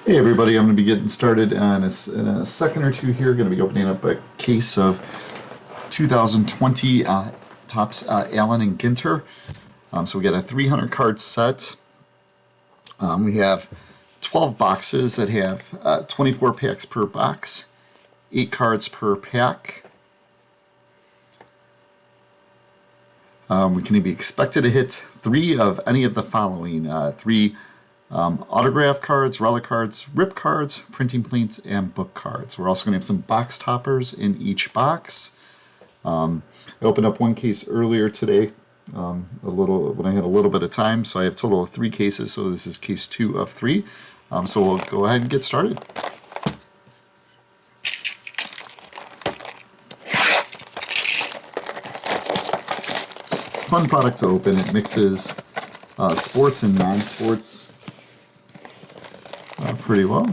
Hey everybody, I'm going to be getting started in a second or two here. Going to be opening up a case of 2020 Topps Allen and Ginter. So we got a 300 card set. We have 12 boxes that have 24 packs per box, 8 cards per pack. We can be expected to hit 3 of any of the following: 3 autograph cards, relic cards, rip cards, printing plates, and book cards. We're also going to have some box toppers in each box. I opened up one case earlier today, when I had a little bit of time, so I have a total of 3 cases, so this is case 2 of 3. So we'll go ahead and get started. Fun product to open. It mixes sports and non-sports pretty well.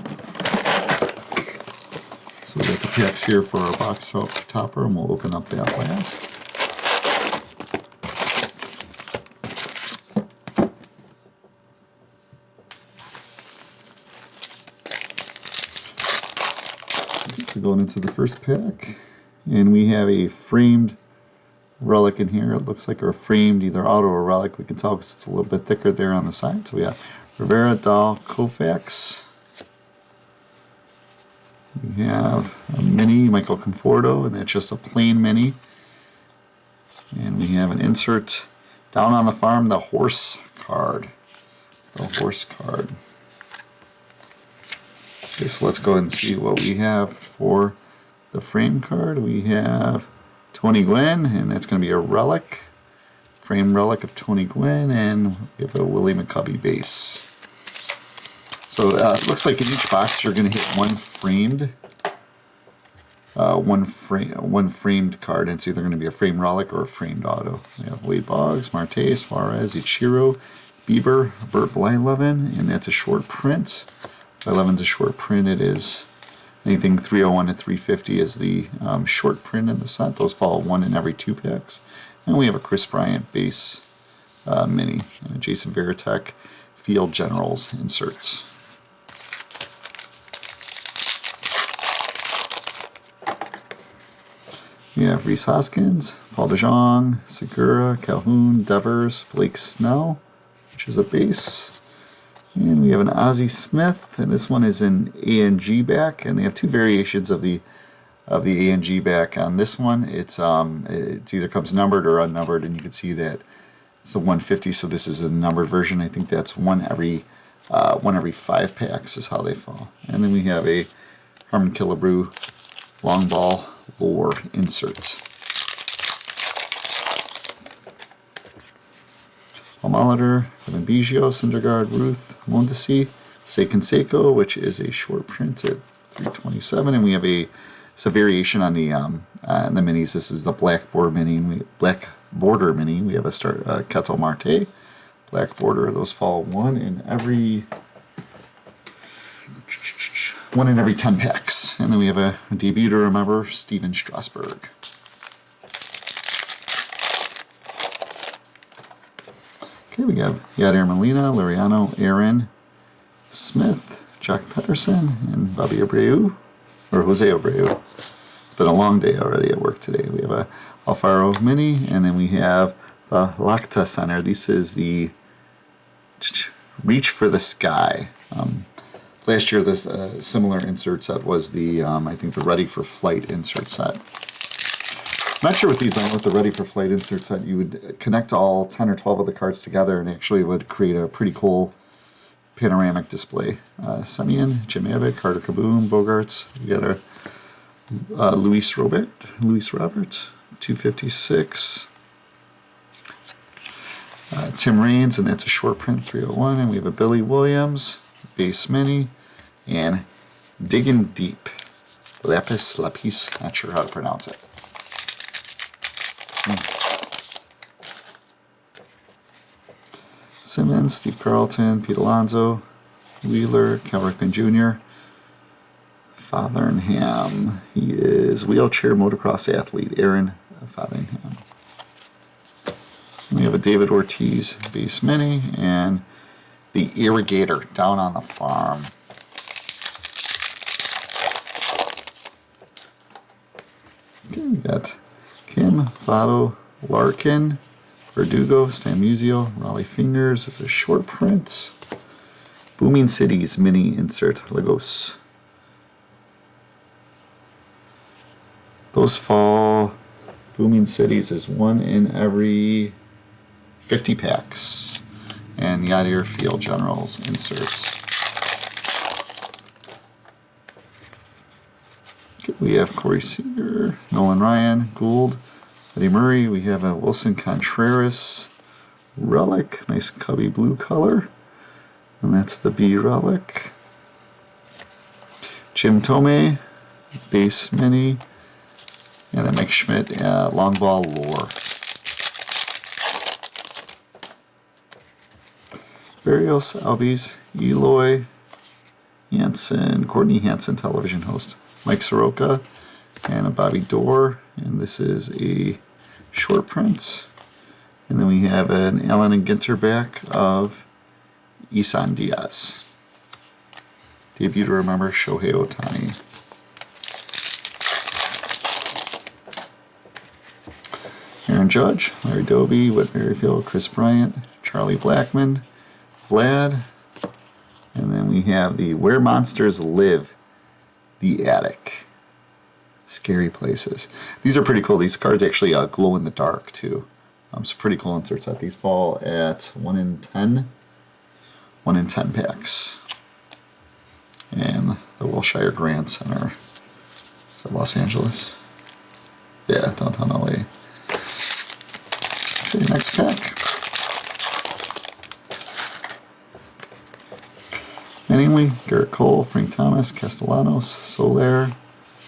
So we got the packs here for our box topper, and we'll open up that last. So going into the first pack, and we have a framed relic in here. It looks like a framed either auto or relic. We can tell because it's a little bit thicker there on the side. So we have Rivera, Dahl, Koufax. We have a mini Michael Conforto, and that's just a plain mini. And we have an insert down on the farm, the horse card. The horse card. Okay, so let's go ahead and see what we have for the frame card. We have Tony Gwynn, and that's going to be a relic. Frame relic of Tony Gwynn, and we have a Willie McCovey base. So it looks like in each box you're going to hit one framed card. It's either going to be a framed relic or a framed auto. We have Wade Boggs, Marte, Suarez, Ichiro, Bieber, Bert Blyleven, and that's a short print. Blyleven's a short print. It is anything 301 to 350 is the short print in the set. Those fall 1 in every 2 packs. And we have a Chris Bryant base mini, Jason Varitek Field Generals inserts. We have Rhys Hoskins, Paul DeJong, Segura, Calhoun, Devers, Blake Snell, which is a base. And we have an Ozzie Smith, and this one is in A&G back, and they have 2 variations of the A&G back. On this one, it either comes numbered or unnumbered, and you can see that it's a 150, so this is a numbered version. I think that's one every 5 packs is how they fall. And then we have a Harmon Killebrew long ball lore insert. Molitor, Kevin Biggio, Syndergaard, Ruth, Mondesi, Seiken Seiko, which is a short print at 327, and we have it's a variation on the minis. This is the black border mini. We have a Ketel Marte, black border. Those fall 1 in every 10 packs. And then we have a debut to remember, Steven Strasburg. Okay, we got Yadier Molina, Liriano, Aaron Smith, Jack Peterson, and Bobby Abreu, or Jose Abreu. It's been a long day already at work today. We have a Alfaro Mini, and then we have the Lacta Center. This is the Reach for the Sky. Last year, this similar insert set was the, I think, the Ready for Flight insert set. I'm not sure what these are. With the Ready for Flight insert set, you would connect all 10 or 12 of the cards together, and actually would create a pretty cool panoramic display. Semien, Jim Abbott, Carter Kaboom, Bogarts. We got our Luis Robert, 256. Tim Raines, and that's a short print, 301. And we have a Billy Williams, base mini, and Digging Deep, Lapis, not sure how to pronounce it. Simmons, Steve Carlton, Pete Alonso, Wheeler, Cal Ripken Jr., Fotheringham. He is wheelchair motocross athlete, Aaron Fotheringham. We have a David Ortiz base mini, and the Irrigator down on the farm. Okay, we got Kim, Votto, Larkin, Verdugo, Stammusio, Raleigh Fingers. It's a short print. Booming Cities mini insert Legos. Those fall. Booming Cities is 1 in every 50 packs. And Yadier Field Generals inserts. Okay, we have Corey Seager, Nolan Ryan, Gould, Eddie Murray. We have a Wilson Contreras relic, nice cubby blue color. And that's the B relic. Jim Thome, base mini. And then Mike Schmidt, long ball lore. Barrios, Albies, Eloy, Hansen, Courtney Hansen, television host. Mike Soroka, and a Bobby Dorr. And this is a short print. And then we have an Allen and Ginter back of Isan Diaz. Debut to remember, Shohei Ohtani. Aaron Judge, Larry Doby, Whit Merrifield, Chris Bryant, Charlie Blackmon, Vlad. And then we have the Where Monsters Live, The Attic. Scary Places. These are pretty cool. These cards actually glow in the dark too. Some pretty cool insert set. These fall at 1 in 10. 1 in 10 packs. And the Wilshire Grant Center. Is that Los Angeles? Yeah, downtown LA. Okay, next pack. Anyway, Garrett Cole, Frank Thomas, Castellanos, Soler,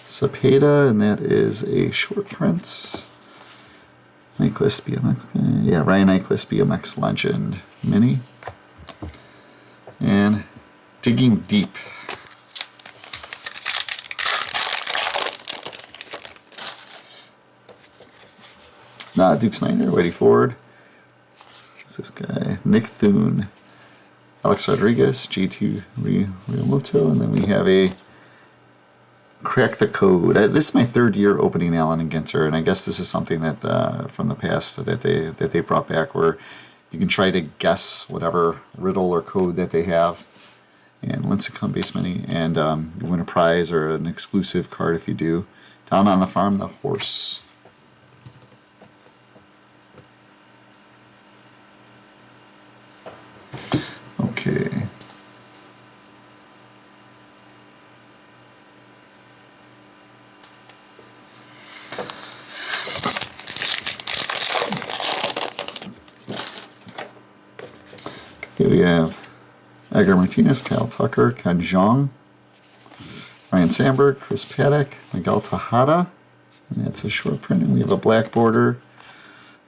Cepeda, and that is a short print. Nyquist BMX, yeah, Ryan Nyquist BMX Legend Mini. And Digging Deep. Duke Snyder, Whitey Ford. Who's this guy? Nick Thune. Alex Rodriguez, GT Ryomoto, and then we have a Crack the Code. This is my 3rd year opening Allen and Ginter, and I guess this is something that from the past that they brought back, where you can try to guess whatever riddle or code that they have, and Lincecum base mini, and you win a prize or an exclusive card if you do. Down on the Farm, the horse. Okay. Okay, we have Edgar Martinez, Kyle Tucker, Ken Jeong, Ryan Sandberg, Chris Paddock, Miguel Tejada, and that's a short print. And we have a black border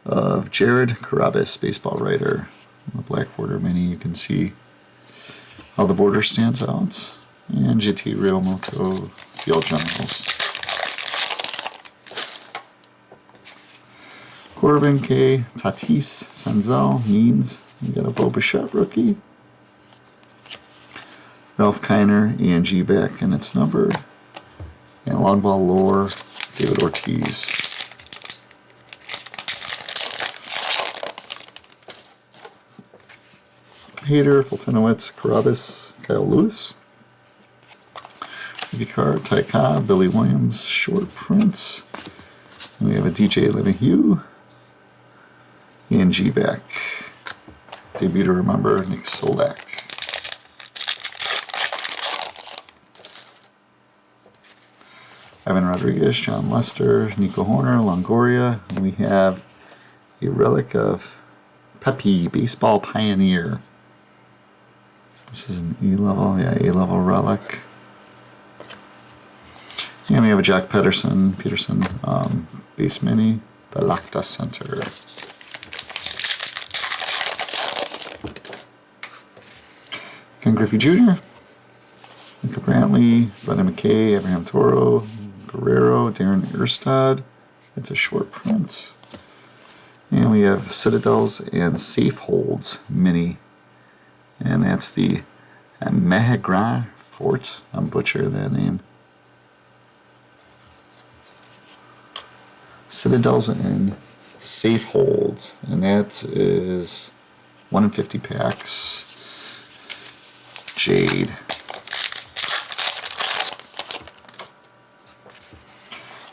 of Jared Carabas, baseball writer. On the black border mini, you can see how the border stands out. And GT Ryomoto Field Generals. Corbin K, Tatis, Senzel, Means. We got a Bo Bichette rookie. Ralph Kiner, ENG back, and it's numbered. And long ball lore, David Ortiz. Hader, Fultonowitz, Carabas, Kyle Lewis. Rookie card, Ty Cobb, Billy Williams, short prints. And we have a DJ LeMahieu. ENG back. Debut to remember, Nick Solak. Evan Rodriguez, John Lester, Nico Horner, Longoria. And we have a relic of Pepe, Baseball Pioneer. This is an A-level, yeah, A-level relic. And we have a Jack Peterson base mini, the Lacta Center. Ken Griffey Jr., Micah Brantley, Brendan McKay, Abraham Toro, Guerrero, Darren Erstad. It's a short print. And we have Citadels and Safe Holds mini. And that's the Mahagran Fort. I'm butchering that name. Citadels and Safe Holds, and that is 1 in 50 packs. Jade.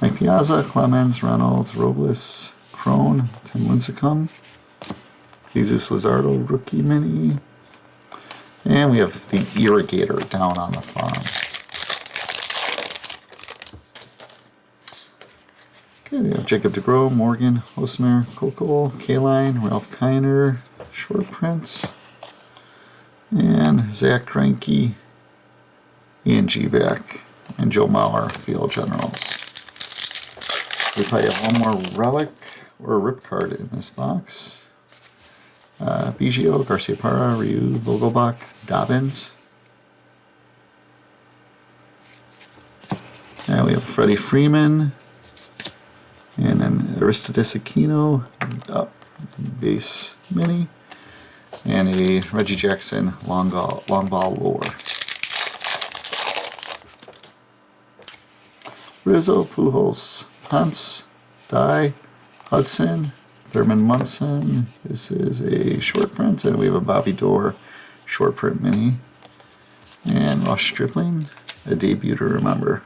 Mike Piazza, Clemens, Reynolds, Robles, Crone, Tim Lincecum, Jesus Luzardo, rookie mini. And we have the Irrigator down on the farm. Okay, we have Jacob DeGroat, Morgan, Osmer, Coco, Kaline, Ralph Kiner, short prints, and Zach Greinke, Ian G-Back, and Joe Mauer, Field Generals. We probably have one more relic or a rip card in this box. Biggio, Garciaparra, Ryu, Vogelbach, Dobbins. And we have Freddie Freeman. And then Aristides Aquino, base mini. And a Reggie Jackson long ball lore. Rizzo, Pujols, Huntz, Dye, Hudson, Thurman Munson. This is a short print, and we have a Bobby Dorr short print mini. And Rush Stripling, a debut to remember.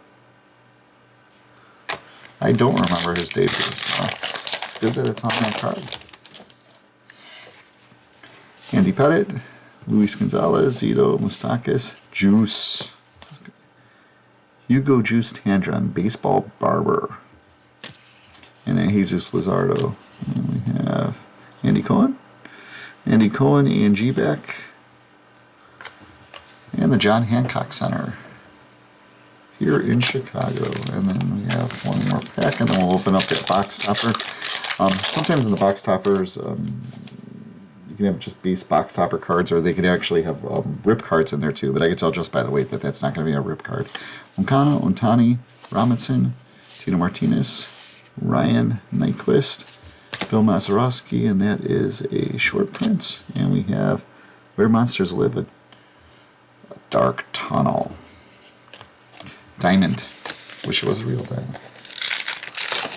I don't remember his debut. It's good that it's on that card. Andy Pettit, Luis Gonzalez, Zito, Moustakis, Juice, Hugo Juice Tandron, Baseball Barber, and then Jesus Luzardo. And we have Andy Cohen, Ian G-Back, and the John Hancock Center here in Chicago. And then we have one more pack, and then we'll open up that box topper. Sometimes in the box toppers, you can have just base box topper cards, or they could actually have rip cards in there too, but I can tell just by the weight that that's not going to be a rip card. Onkana, Ontani, Robinson, Tino Martinez, Ryan Nyquist, Bill Mazeroski, and that is a short print. And we have Where Monsters Live, a dark tunnel. Diamond. Wish it was a real diamond.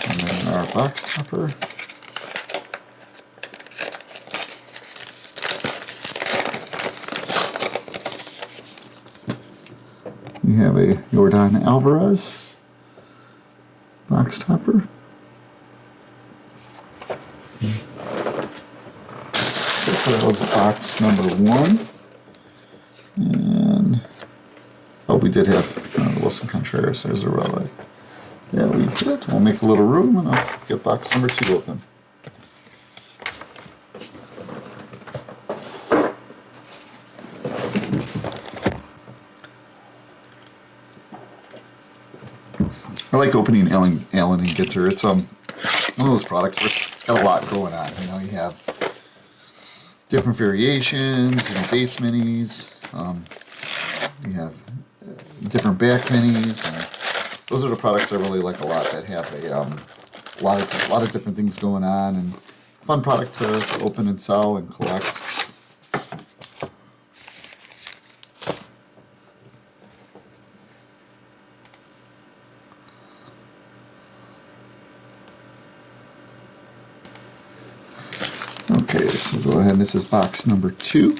And then our box topper. We have a Yordan Alvarez box topper. So that was box number 1. And oh, we did have Wilson Contreras. There's a relic. Yeah, we did. We'll make a little room, and I'll get box number 2 open. I like opening Allen and Gitter. It's one of those products where it's got a lot going on. You know, you have different variations, you know, base minis. You have different back minis. And those are the products I really like a lot, that have a lot of different things going on, and fun product to open and sell and collect. Okay, so go ahead. This is box number 2.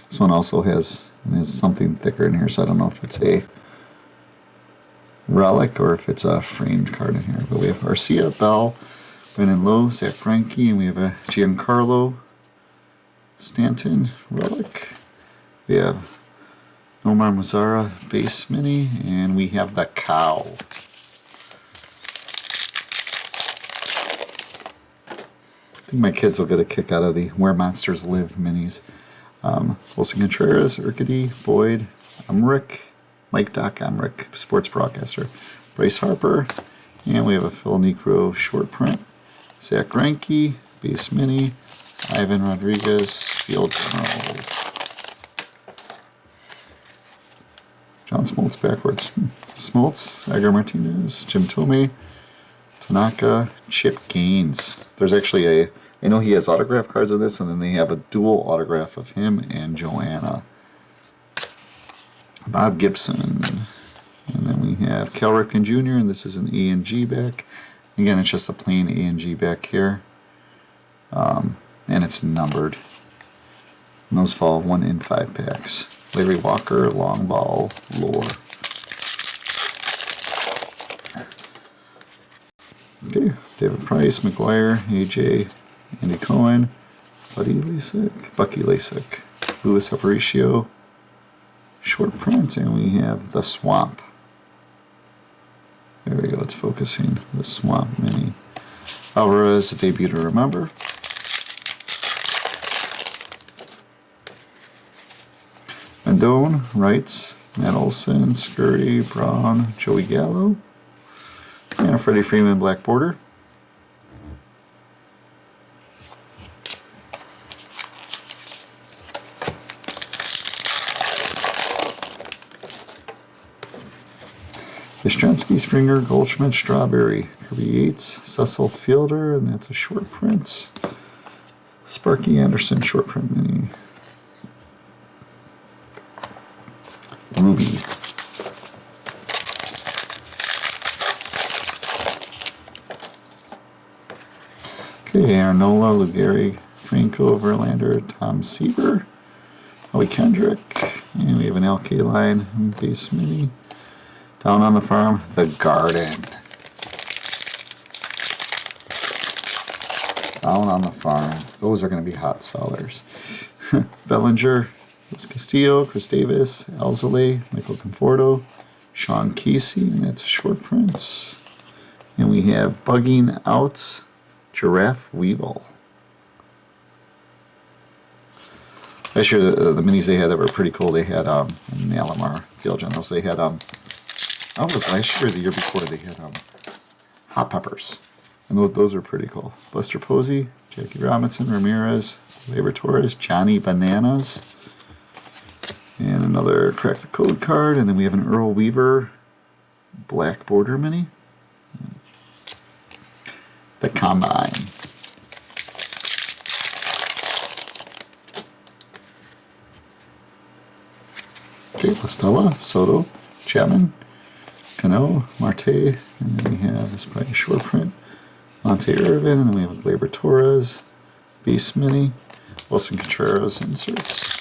This one also has something thicker in here, so I don't know if it's a relic or if it's a framed card in here. But we have Arcia, Bell, Brennan Lowe, Zach Greinke, and we have a Giancarlo Stanton relic. We have Nomar Mazara base mini, and we have the cow. I think my kids will get a kick out of the Where Monsters Live minis. Wilson Contreras, Urquidy, Boyd, Emmerich, Mike Doc Emmerich, sports broadcaster, Bryce Harper, and we have a Phil Necro short print, Zach Greinke, base mini, Ivan Rodriguez, field general. John Smoltz backwards. Smoltz, Edgar Martinez, Jim Thome, Tanaka, Chip Gaines. There's actually I know he has autograph cards of this, and then they have a dual autograph of him and Joanna. Bob Gibson, And then we have Cal Ripken Jr., and this is an A and G back. Again, it's just a plain A and G back here. And it's numbered. And those fall 1 in 5 packs. Larry Walker, long ball, lore. Okay, David Price, McGuire, AJ, Andy Cohen, Bucky Lasik, Louis Aparicio, short print, and we have the Swamp. There we go, it's focusing. The Swamp Mini. Alvarez, a debut to remember. Mendon, Wrights, Matt Olson, Scurry, Braun, Joey Gallo, and a Freddie Freeman black border. Yastrzemski, Springer, Goldschmidt, Strawberry, Kirby Yates, Cecil Fielder, and that's a short print. Sparky Anderson, short print mini. Ruby. Okay, Arnola, Lugari, Franco, Verlander, Tom Seaver, Howie Kendrick, and we have an LK line base mini. Down on the Farm, The Garden. Down on the Farm. Those are going to be hot sellers. Bellinger, Luis Castillo, Chris Davis, Alzolay, Michael Conforto, Sean Casey, and that's a short print. And we have Bugging Outs, Giraffe Weevil. Last year, the minis they had that were pretty cool, they had, in the Alomar Field Generals, they had, that was last year or the year before, they had hot peppers. And those are pretty cool. Buster Posey, Jackie Robinson, Ramirez, Labor Torres, Johnny Bananas. And another Crack the Code card. And then we have an Earl Weaver black border mini. The Combine. Okay, Lastella, Soto, Chapman, Cano, Marte, and then we have this probably a short print, Monte Irvin, and then we have a Gleyber Torres, base mini, Wilson Contreras inserts,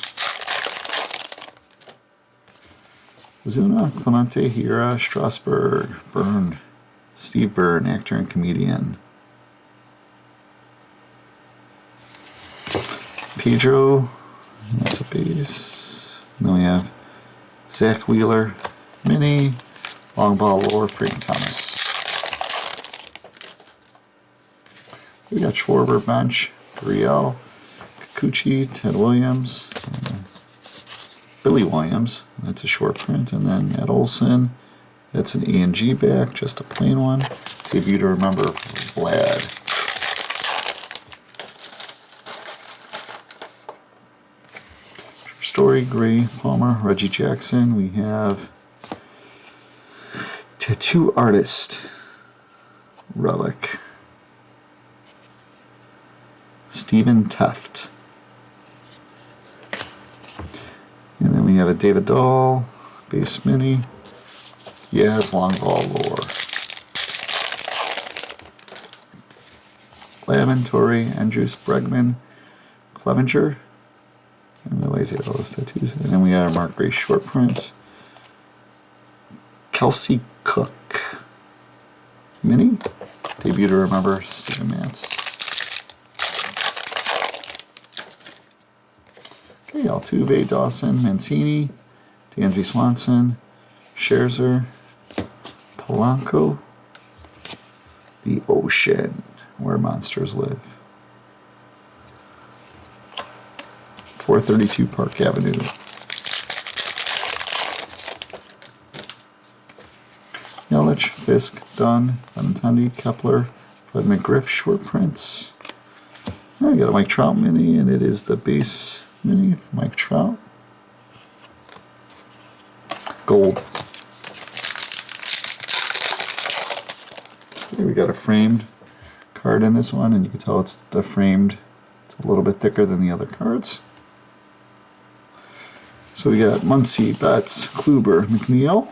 Zuna, Clemente, Hira, Strasburg, Byrne, Steve Byrne, actor and comedian, Pedro, that's a base, and then we have Zach Wheeler, mini, long ball lore, Frank Thomas. We got Schwarber bench, Gurriel, Kikuchi, Ted Williams, Billy Williams, that's a short print, and then Matt Olson, that's an A and G back, just a plain one. Debut to remember, Vlad. Story, Gray, Palmer, Reggie Jackson. We have Tattoo Artist, Relic, Stephen Teft. And then we have a David Dahl, base mini. Yes, long ball lore. Glavin, Torrey, Andrews, Bregman, Clevenger. And the lazy all those tattoos. And then we have Mark Gray short print. Kelsey Cook. Mini. Debut to remember, Stephen Mance. Okay, Altuve, Dawson, Mancini, D'Andre Swanson, Scherzer, Polanco, The Ocean, Where Monsters Live. 432 Park Avenue. Yelich, Fisk, Dunn, Benintendi, Kepler, Fred McGriff, short prints. I got a Mike Trout mini, and it is the base mini for Mike Trout. Gold. Here we got a framed card in this one, and you can tell it's the framed. It's a little bit thicker than the other cards. So we got Muncy, Betts, Kluber, McNeil,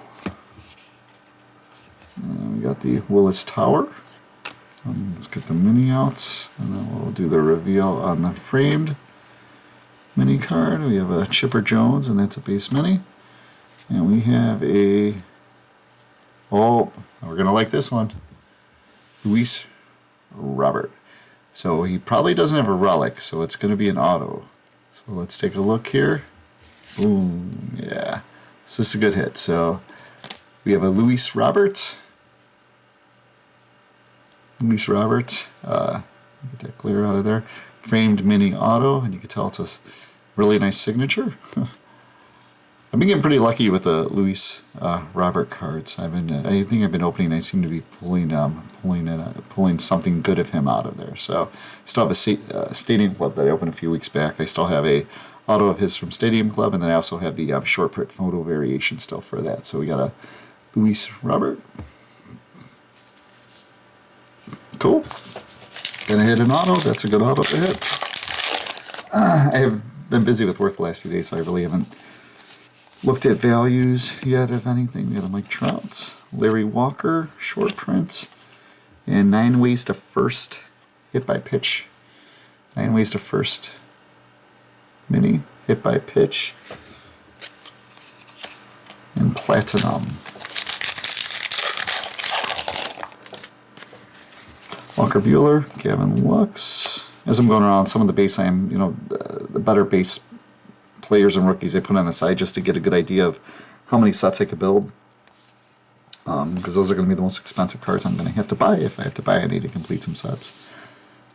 we got the Willis Tower. Let's get the mini out, and then we'll do the reveal on the framed mini card. We have a Chipper Jones, and that's a base mini. And we have a, oh, we're going to like this one, Luis Robert. So he probably doesn't have a relic, so it's going to be an auto. So let's take a look here. Boom, yeah. So this is a good hit. So we have a Luis Robert. Luis Robert, get that clear out of there. Framed mini auto, and you can tell it's a really nice signature. I've been getting pretty lucky with the Luis Robert cards. I think I've been opening. I seem to be pulling something good of him out of there. So I still have a Stadium Club that I opened a few weeks back. I still have a auto of his from Stadium Club, and then I also have the short print photo variation still for that. So we got a Luis Robert. Cool. Gonna hit an auto. That's a good auto to hit. I have been busy with work the last few days, so I really haven't looked at values yet, if anything. We got a Mike Trout, Larry Walker, short prints, and 9 ways to first hit by pitch. 9 ways to first mini hit by pitch, and platinum. Walker Buehler, Gavin Lux. As I'm going around some of the base, the better base players and rookies I put on the side just to get a good idea of how many sets I could build. Because those are going to be the most expensive cards I'm going to have to buy. If I have to buy, I need to complete some sets.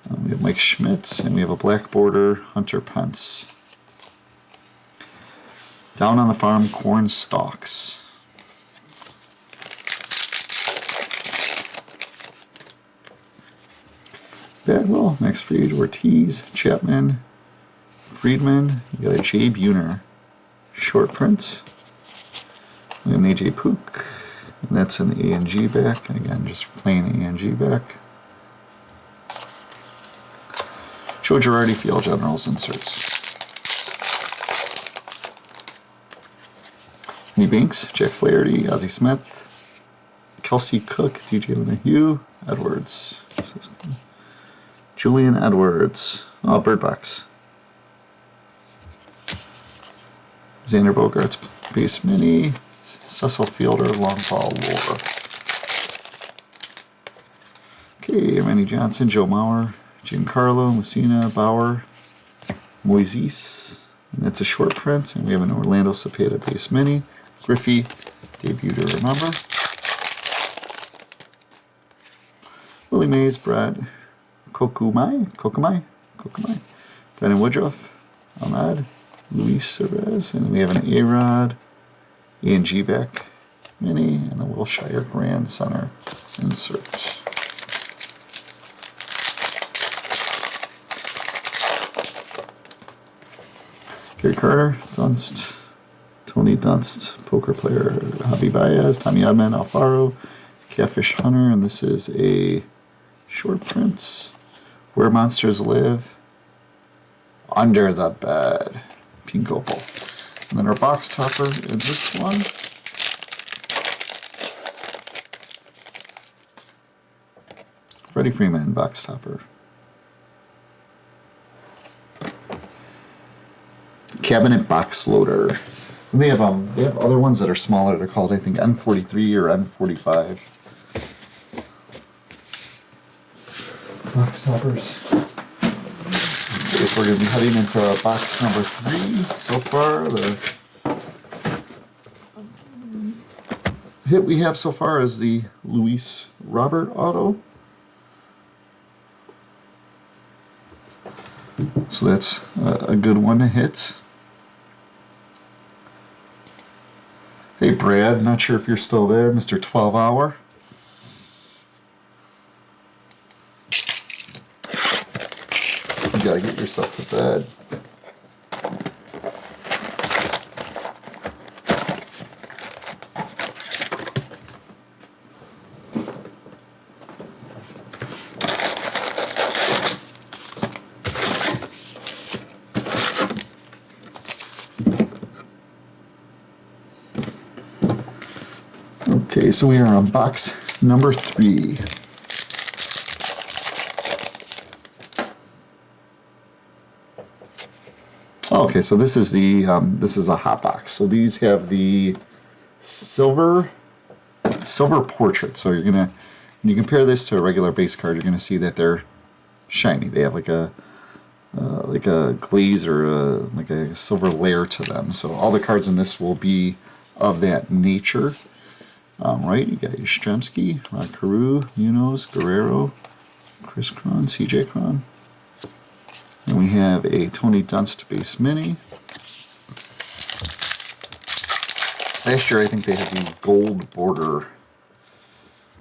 We have Mike Schmidt, and we have a black border, Hunter Pence. Down on the Farm, corn stalks. Bagwell, Max Fried, Ortiz, Chapman, Friedman. We got a Jay Buhner, short print. We have an AJ Pook, and that's an A and G back. And again, just plain A and G back. Joe Girardi, Field Generals inserts. Kenny Banks, Jack Flaherty, Ozzie Smith, Kelsey Cook, DJ LeMahieu, Edwards. Julian Edwards. Oh, Bird Box. Xander Bogaerts, base mini. Cecil Fielder, long ball war. Okay, Randy Johnson, Joe Mauer, Giancarlo, Messina, Bauer, Moises. And that's a short print. And we have an Orlando Cepeda base mini. Griffey, debut to remember. Willie Mays, Brad. Kokumai, Brandon Woodruff, Ahmad, Luis Cervez, and we have an A-Rod, A&G back mini, and the Wilshire Grand Center insert. Gary Carter, Dunst, Tony Dunst, poker player, Javi Baez, Tommy Edman, Alfaro, Catfish Hunter, and this is a short print. Where Monsters Live, Under the Bed, Pink Opal. And then our box topper is this one. Freddie Freeman, box topper. Cabinet box loader. And they have other ones that are smaller. They're called, I think, N43 or N45. Box toppers. Okay, so we're going to be heading into box number 3 so far. The hit we have so far is the Luis Robert auto. So that's a good one to hit. Hey Brad, not sure if you're still there, Mr. 12 Hour. You gotta get yourself to bed. Okay, so we are on box number 3. Okay, so this is the this is a hot box. So these have the silver portrait. So you're gonna, when you compare this to a regular base card, you're gonna see that they're shiny. They have like a glaze or like a silver layer to them. So all the cards in this will be of that nature. Right, you got your Yastrzemski, Rod Carew, Munoz, Guerrero, Chris Cron, CJ Cron. And we have a Tony Dunst base mini. Last year I think they had the gold border. I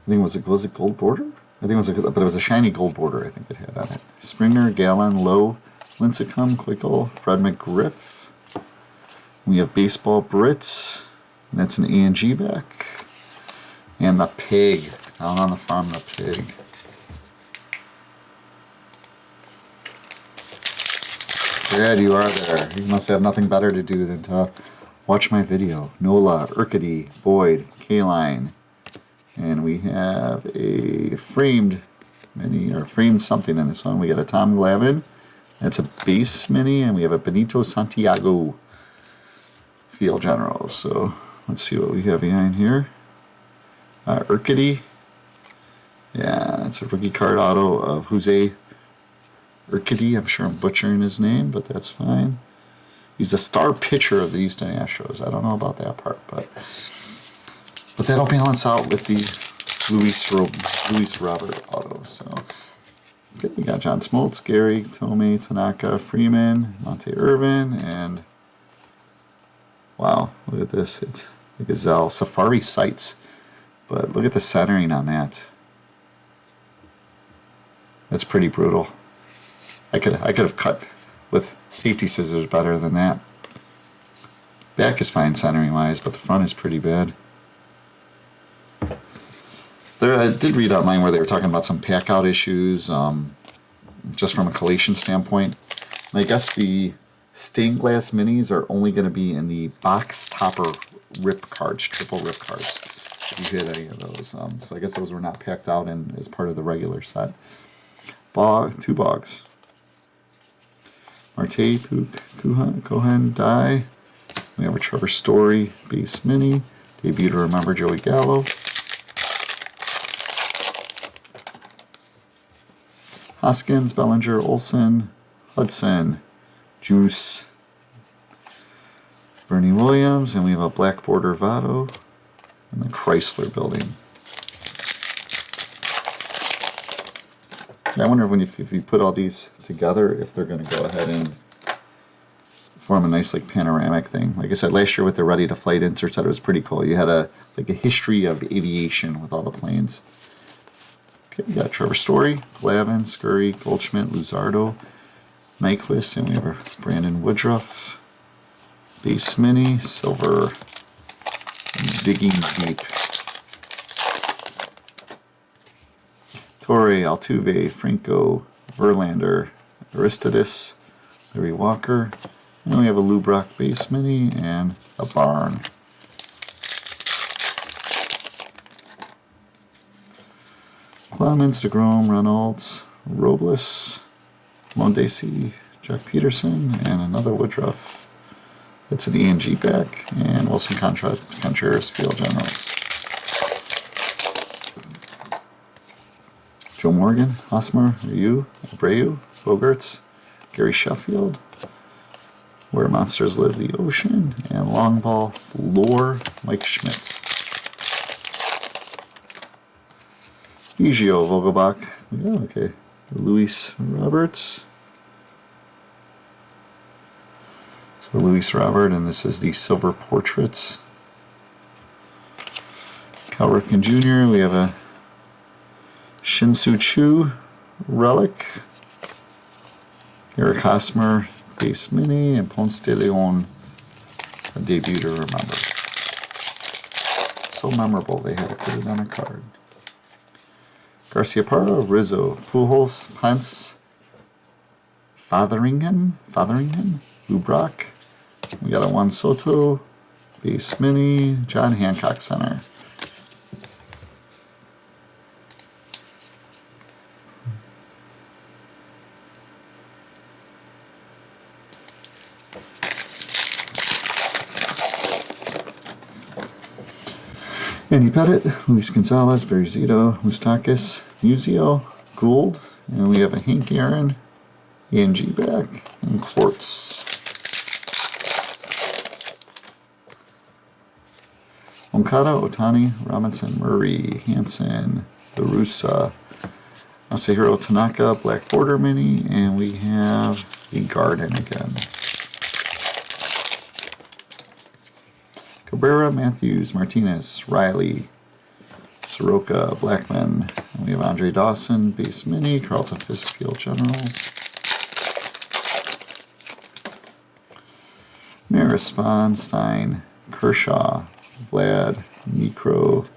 think was it gold border? I think it was but it was a shiny gold border I think it had on it. Springer, Gallon, Lowe, Lincecum, Quickle, Fred McGriff. We have Baseball Brits, and that's an A&G back. And the pig, out on the farm, the pig. Brad, you are there. You must have nothing better to do than to watch my video. Nola, Urquidy, Boyd, K-Line. And we have a framed mini, or framed something in this one. We got a Tom Glavine. That's a base mini, and we have a Benito Santiago Field Generals. So let's see what we have behind here. Urquidy. Yeah, that's a rookie card auto of Jose Urquidy. I'm sure I'm butchering his name, but that's fine. He's the star pitcher of the Houston Astros. I don't know about that part, but that'll balance out with the Luis Robert auto. So okay, we got John Smoltz, Gary, Tomei, Tanaka, Freeman, Monte Irvin, and wow, look at this. It's the Gazelle Safari Sights. But look at the centering on that. That's pretty brutal. I could have cut with safety scissors better than that. Back is fine centering wise, but the front is pretty bad. There, I did read online where they were talking about some pack out issues, just from a collation standpoint. And I guess the stained glass minis are only going to be in the box topper rip cards, triple rip cards. If you hit any of those, so I guess those were not packed out in as part of the regular set. Two Bogs. Marte, Pook, Cohen, Die. We have a Trevor Story base mini. Debut to remember, Joey Gallo. Hoskins, Bellinger, Olsen, Hudson, Juice, Bernie Williams, and we have a black border Votto. In the Chrysler Building. Yeah, I wonder when if you put all these together, if they're going to go ahead and form a nice like panoramic thing. Like I said, last year with the Ready to Flight inserts, it was pretty cool. You had a history of aviation with all the planes. Okay, we got Trevor Story, Glavine, Scurry, Goldschmidt, Luzardo, Nyquist, and we have our Brandon Woodruff, base mini, silver. Digging deep. Torre, Altuve, Franco, Verlander, Aristides, Larry Walker. And we have a Lou Brock base mini and a Barn. Clemens, DeGrom, Reynolds, Robles, Mondesi, Jack Peterson, and another Woodruff. It's an E&G back, and Wilson Contreras Field Generals. Joe Morgan, Hosmer, Ryu, Abreu, Bogarts, Gary Sheffield, Where Monsters Live the Ocean, and long ball floor, Mike Schmidt. Biggio, Vogelbach, yeah, okay. Luis Roberts. So Luis Robert, and this is the Silver Portraits. Cal Ripken Jr., we have a Shin-Soo Choo relic. Eric Hosmer, base mini, and Ponce de Leon, a debut to remember. So memorable, they had to put it on a card. Garcia Parra, Rizzo, Pujols, Pence, Fotheringham, Lou Brock. We got a Juan Soto, base mini, John Hancock center. Andy Pettit, Luis Gonzalez, Barry Zito, Moustakis, Musio, Gould, and we have a Hank Aaron, Ian G back, and Quartz. Moncada, Otani, Robinson, Murray, Hansen, LaRussa, Masahiro Tanaka, Black Border Mini, and we have the Garden again. Cabrera, Matthews, Martinez, Riley, Soroka, Blackman, and we have Andre Dawson, Base Mini, Carlton Fisk, Field Generals. Maris, Spahn, Stein, Kershaw, Vlad, Necro,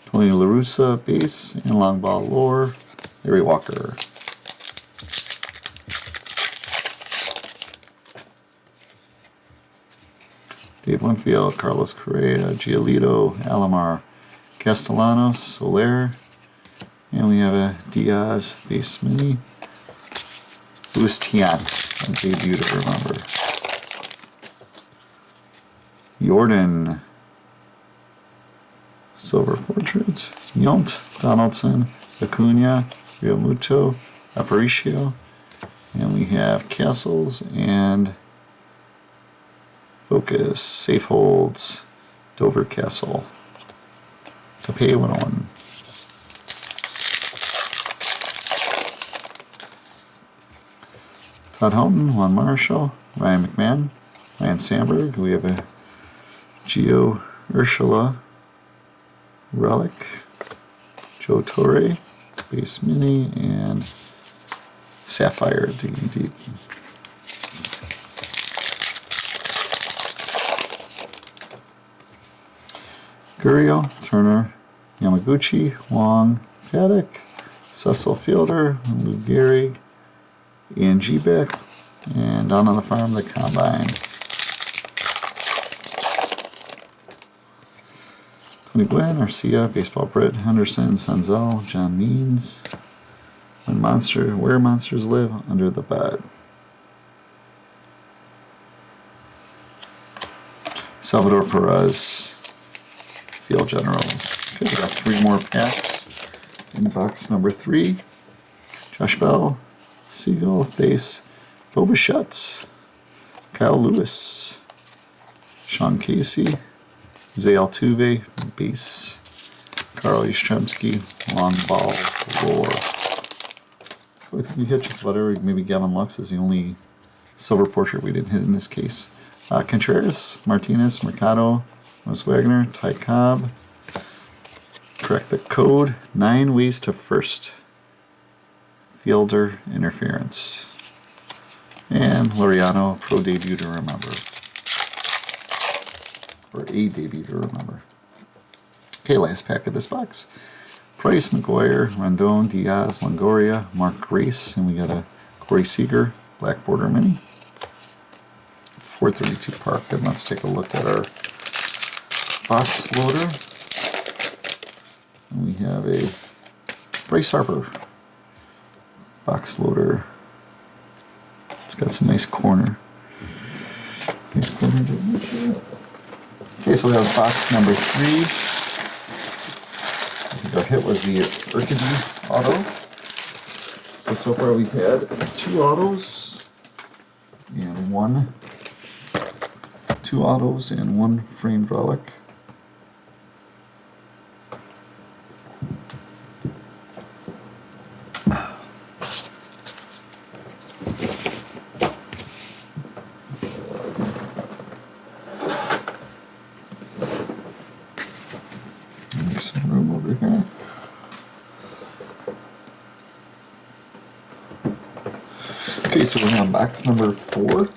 Tony LaRussa, Base, and Long Ball Lore, Larry Walker. Dave Winfield, Carlos Correa, Giolito, Alomar, Castellanos, Soler, and we have a Diaz Base Mini, Luis Tiant, a debut to remember. Jordan, Silver Portraits, Yount, Donaldson, Acuna, Realmuto, Aparicio, and we have Castles and Focus, Safe Holds, Dover Castle, Tape 101. Todd Helton, Juan Marshall, Ryan McMahon, Ryan Sandberg. We have a Gio Urshela, Relic, Joe Torre, Base Mini, and Sapphire Digging Deep. Gurriel, Turner, Yamaguchi, Wong, Paddock, Cecil Fielder, Lou Gehrig, Ian G. Beck, and down on the farm, the Combine. Tony Gwynn, Arcia, Baseball Brit, Henderson, Senzel, John Means, Where Monsters Live Under the Bed. Salvador Perez, Field Generals. Okay, we got 3 more packs in box number 3. Josh Bell, Siegel, Base, Bo Bichette, Kyle Lewis, Sean Casey, Jose Altuve, Base, Carl Yastrzemski, Long Ball, Lore. I think we hit just about every, maybe Gavin Lux is the only silver portrait we didn't hit in this case. Contreras, Martinez, Mercado, Mos Wagner, Ty Cobb. Correct the code, 9 ways to first. Fielder interference. And Laureano, pro debut to remember. Or a debut to remember. Okay, last pack of this box. Price, McGuire, Rondon, Diaz, Longoria, Mark Grace, and we got a Corey Seager, Black Border Mini. 432 Park, and let's take a look at our box loader. And we have a Bryce Harper box loader. It's got some nice corner. Okay, so that was box number 3. I think our hit was the Urquidy auto. So far we've had 2 autos and 2 autos and 1 framed relic. Make some room over here. Okay, so we're on box number 4.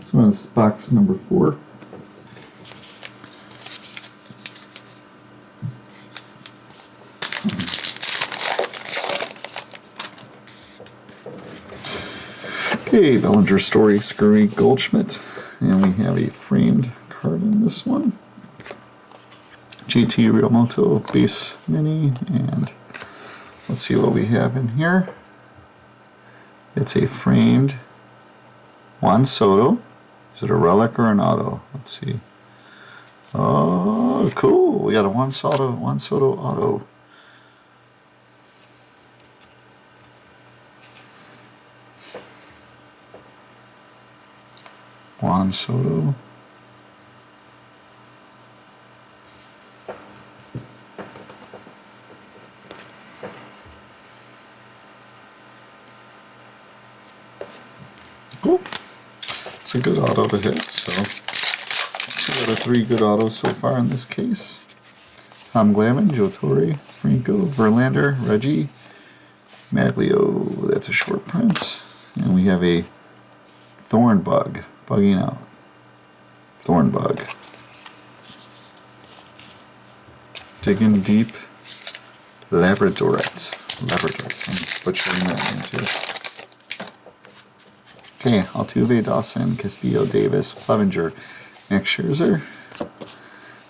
So that's box number 4. Okay, Bellinger Story Scurry Goldschmidt. And we have a framed card in this one. GT Realmoto Base Mini. And let's see what we have in here. It's a framed Juan Soto. Is it a relic or an auto? Let's see. Oh, cool. We got a Juan Soto auto. Juan Soto. Cool. It's a good auto to hit, so 2 out of 3 good autos so far in this case. Tom Glavine, Joe Torre, Franco, Verlander, Reggie, Maglio, that's a short print. And we have a Thornbug, bugging out. Thornbug. Digging deep, Labradorite. I'm butchering that name too. Okay, Altuve, Dawson, Castillo, Davis, Clevenger, Max Scherzer.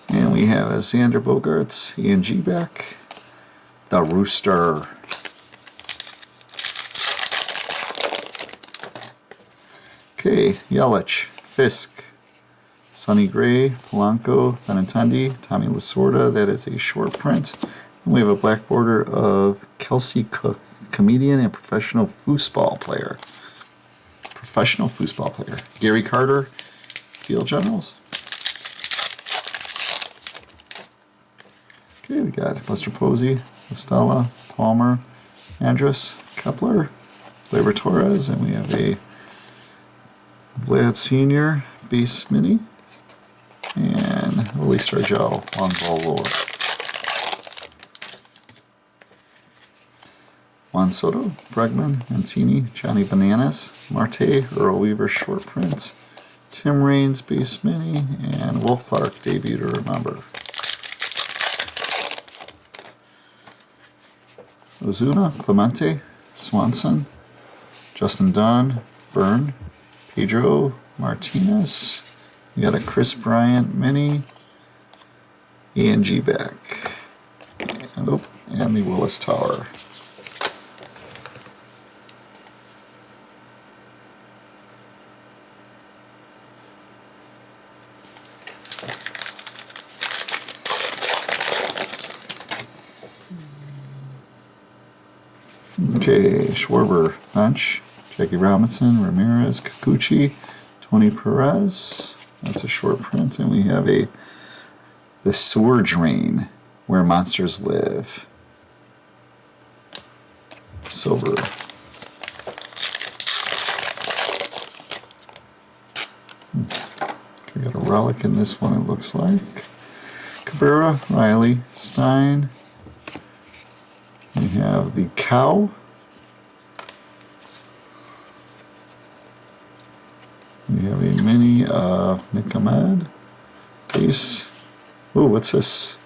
And we have a Xander Bogaerts, Ian G back. The Rooster. Okay, Yelich, Fisk, Sonny Gray, Polanco, Benintendi, Tommy Lasorda. That is a short print. And we have a black border of Kelsey Cook, comedian and professional foosball player. Gary Carter, Field Generals. Okay, we got Buster Posey, Estella, Palmer, Andrus, Kepler, Gleyber Torres, and we have a Vlad Sr. Base Mini, and Willie Stargell, Long Ball Lore. Juan Soto, Bregman, Mancini, Johnny Bananas, Marte, Earl Weaver short print, Tim Raines Base Mini, and Will Clark debut to remember. Ozuna, Clemente, Swanson, Justin Dunn, Byrne, Pedro Martinez. We got a Chris Bryant Mini, Ian G back, and the Willis Tower. Okay, Schwarber, bench, Jackie Robinson, Ramirez, Kikuchi, Tony Perez. That's a short print, and we have the Sewer Drain, Where Monsters Live. Silver. We got a relic in this one, it looks like. Cabrera, Riley, Stein. We have the Cow. We have a mini of Nick Ahmed. Base. Oh, what's this?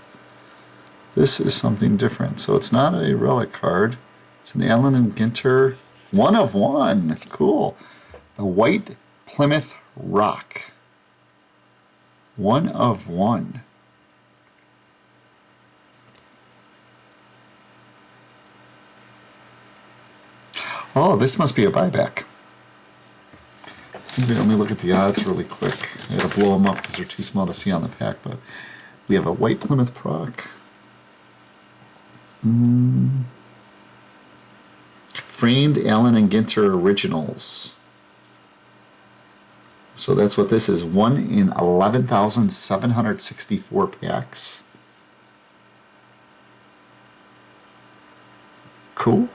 This is something different. So it's not a relic card. It's an Allen and Ginter 1 of 1. Cool. The White Plymouth Rock. 1 of 1. Oh, this must be a buyback. Maybe let me look at the odds really quick. I gotta blow them up because they're too small to see on the pack, but we have a White Plymouth Rock. Framed Allen and Ginter Originals. So that's what this is. 1 in 11,764 packs. Cool.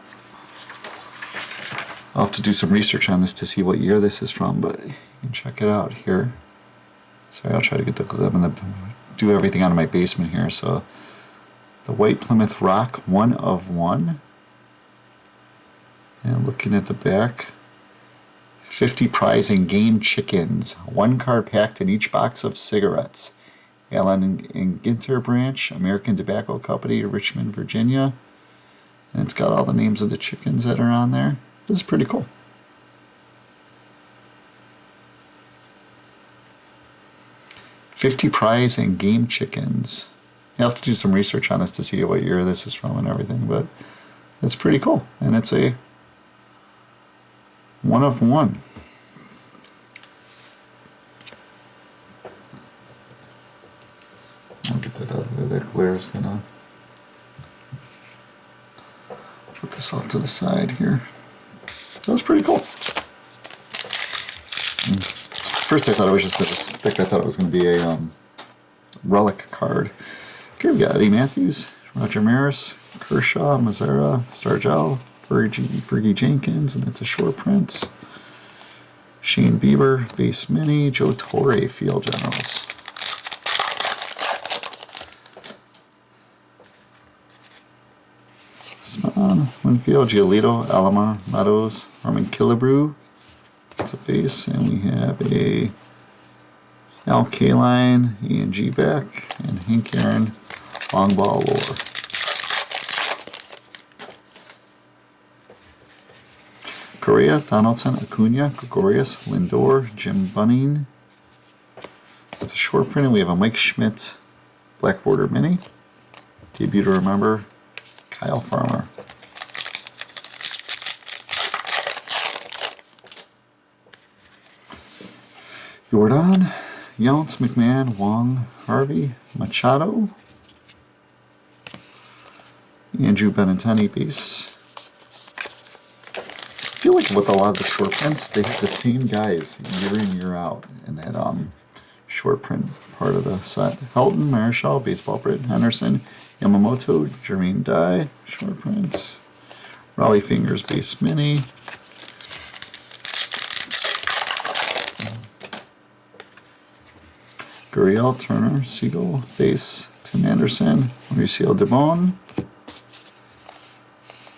I'll have to do some research on this to see what year this is from, but you can check it out here. Sorry, I'll try to get do everything out of my basement here. So the White Plymouth Rock, 1 of 1. And looking at the back, 50 prize and game chickens, 1 card packed in each box of cigarettes. Allen and Ginter branch, American Tobacco Company, Richmond, Virginia. And it's got all the names of the chickens that are on there. This is pretty cool. 50 prize and game chickens. You'll have to do some research on this to see what year this is from and everything, but it's pretty cool. And it's a 1 of 1. I'll get that out of there. That glare is gonna put this off to the side here. That was pretty cool. First I thought it was just a stick. I thought it was going to be a relic card. Okay, we got Eddie Matthews, Roger Maris, Kershaw, Mazzara, Stargell, Fergie Jenkins, and that's a short print. Shane Bieber, base mini, Joe Torre, field generals. Span, Winfield, Giolito, Alomar, Meadows, Norman Killebrew. That's a base, and we have a Al Kaline, Ian G. Beck, and Hank Aaron, long ball lore. Correa, Donaldson, Acuna, Gregorius, Lindor, Jim Bunning. That's a short print, and we have a Mike Schmidt Black Border Mini. Debut to remember, Kyle Farmer. Jordan, Younts, McMahon, Wong, Harvey, Machado, Andrew Benintendi base. I feel like with a lot of the short prints, they have the same guys year in, year out in that short print part of the set. Helton, Marischal, baseball print, Henderson, Yamamoto, Jermaine Dye, short print, Raleigh Fingers base mini. Gurriel, Turner, Siegel, base, Tim Anderson, Mauricio Debon,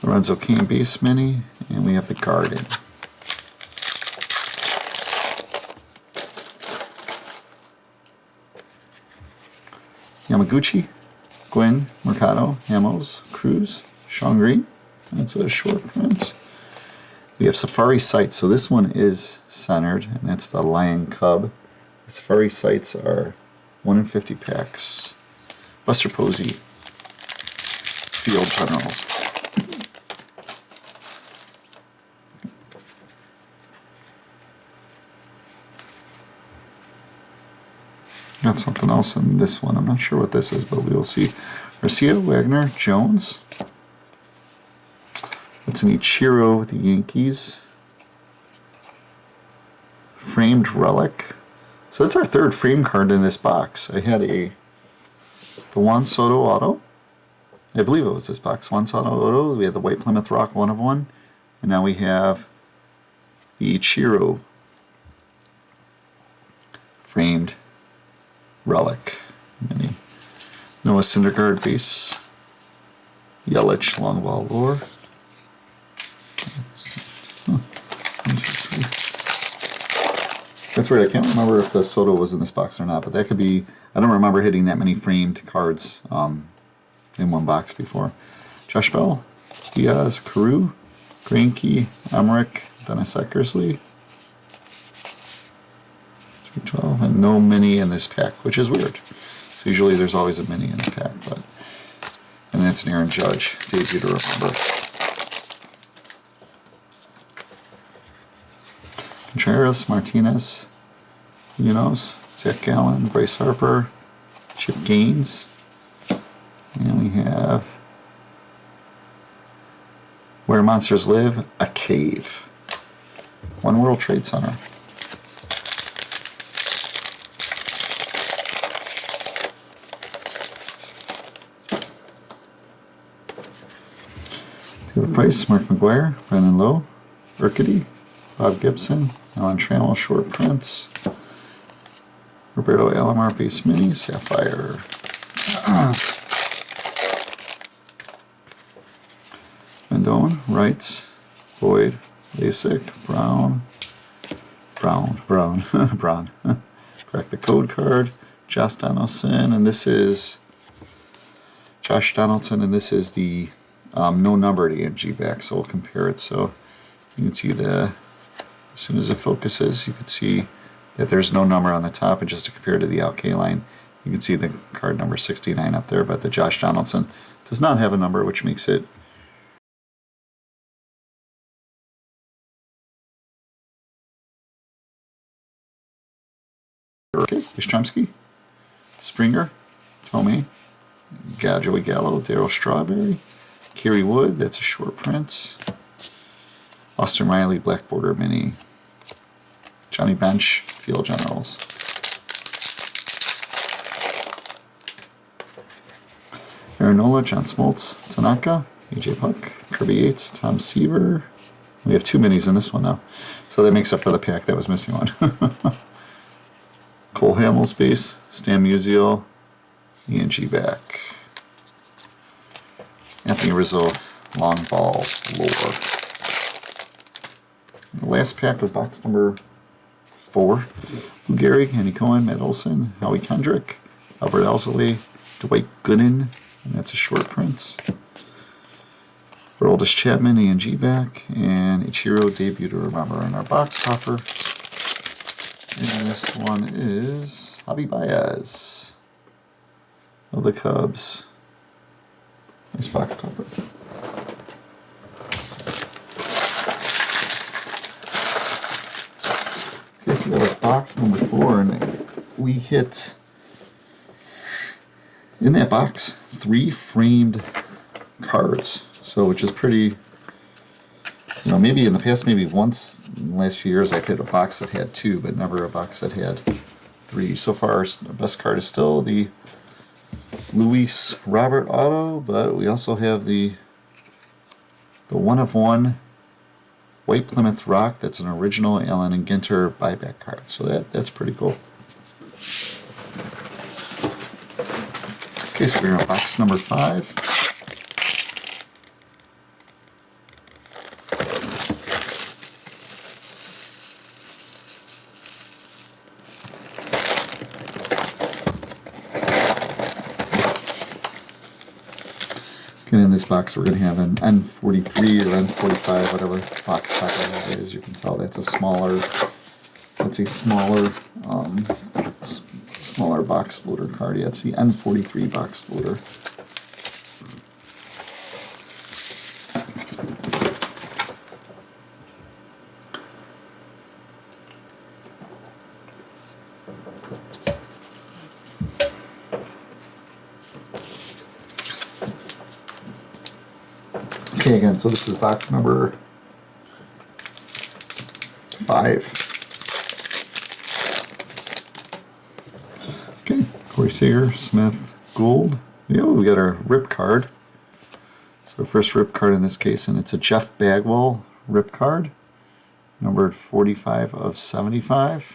Lorenzo Cain base mini, and we have the Garden. Yamaguchi, Gwynn, Mercado, Hamos, Cruz, Sean Green. That's a short print. We have Safari Sights, so this one is centered, and that's the Lion Cub. The Safari Sights are 1 in 50 packs. Buster Posey, Field Generals. Got something else in this one. I'm not sure what this is, but we will see. Garcia, Wagner, Jones. That's an Ichiro with the Yankees. Framed Relic. So that's our third frame card in this box. I had the Juan Soto auto. I believe it was this box. Juan Soto auto. We had the White Plymouth Rock 1 of 1. And now we have the Ichiro framed Relic mini. Noah Syndergaard base. Yelich long ball lore. That's weird. I can't remember if the Soto was in this box or not, but that could be. I don't remember hitting that many framed cards in one box before. Josh Bell, Diaz, Carew, Greinke, Emmerich, Dennis Eckersley. 312, and no mini in this pack, which is weird. So usually there's always a mini in the pack, but and that's an Aaron Judge debut to remember. Contreras, Martinez, Munoz, Zach Gallen, Bryce Harper, Chip Gaines, and we have Where Monsters Live, a Cave. One World Trade Center. David Price, Mark McGuire, Brennan Lowe, Urquidy, Bob Gibson, Alan Trammell, short prints, Roberto Alomar, base mini, Sapphire. Mendon, Wright, Boyd, Lasik, Brown, Crack the code card, Josh Donaldson, and this is Josh Donaldson, and this is the no numbered ANG back, so we'll compare it. So you can see as soon as it focuses, you can see that there's no number on the top, and just to compare to the LK line, you can see the card number 69 up there, but the Josh Donaldson does not have a number, which makes it Yastrzemski, Springer, Tomei, Joey Gallo, Darryl Strawberry, Kerry Wood, that's a short print, Austin Riley, Black Border Mini, Johnny Bench, Field Generals, Aaron Nola, John Smoltz, Tanaka, AJ Puck, Kirby Yates, Tom Seaver. We have 2 minis in this one now, so that makes up for the pack that was missing one. Cole Hamels base, Stan Musial, Ian G. Back, Anthony Rizzo, Long Ball Lore. The last pack of box number 4. Lou Gehrig, Andy Cohen, Matt Olson, Howie Kendrick, Albert Alzolay, Dwight Gooden, and that's a short print. Aroldis Chapman, Ian G. Back, and Ichiro debut to remember in our box topper. And this one is Javi Baez of the Cubs. Nice box topper. Okay, so that was box number 4, and we hit in that box 3 framed cards. So, which is pretty, you know, maybe in the past, maybe once in the last few years, I've hit a box that had 2, but never a box that had 3. So far, the best card is still the Luis Robert auto, but we also have the 1/1 White Plymouth Rock. That's an original Allen and Ginter buyback card. So that's pretty cool. Okay, so we're on box number 5. And in this box, we're going to have an N43 or N45, whatever box type that is. You can tell that's a smaller smaller box loader card. Yeah, it's the N43 box loader. Okay, again, so this is box number 5. Okay, Corey Seager, Smith, Gould. Yeah, we got our rip card. So first rip card in this case, and it's a Jeff Bagwell rip card, numbered 45 of 75.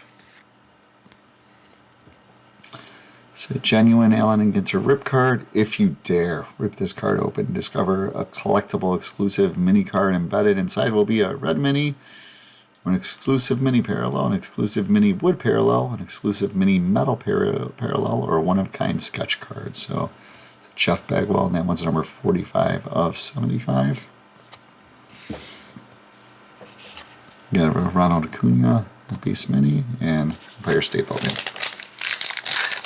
It's a genuine Allen and Ginter rip card. If you dare rip this card open, discover a collectible exclusive mini card embedded inside will be a red mini, or an exclusive mini parallel, an exclusive mini wood parallel, an exclusive mini metal parallel, or a one-of-kind sketch card. So Jeff Bagwell, and that one's number 45 of 75. You got Ronald Acuna, base mini, and Empire State Building.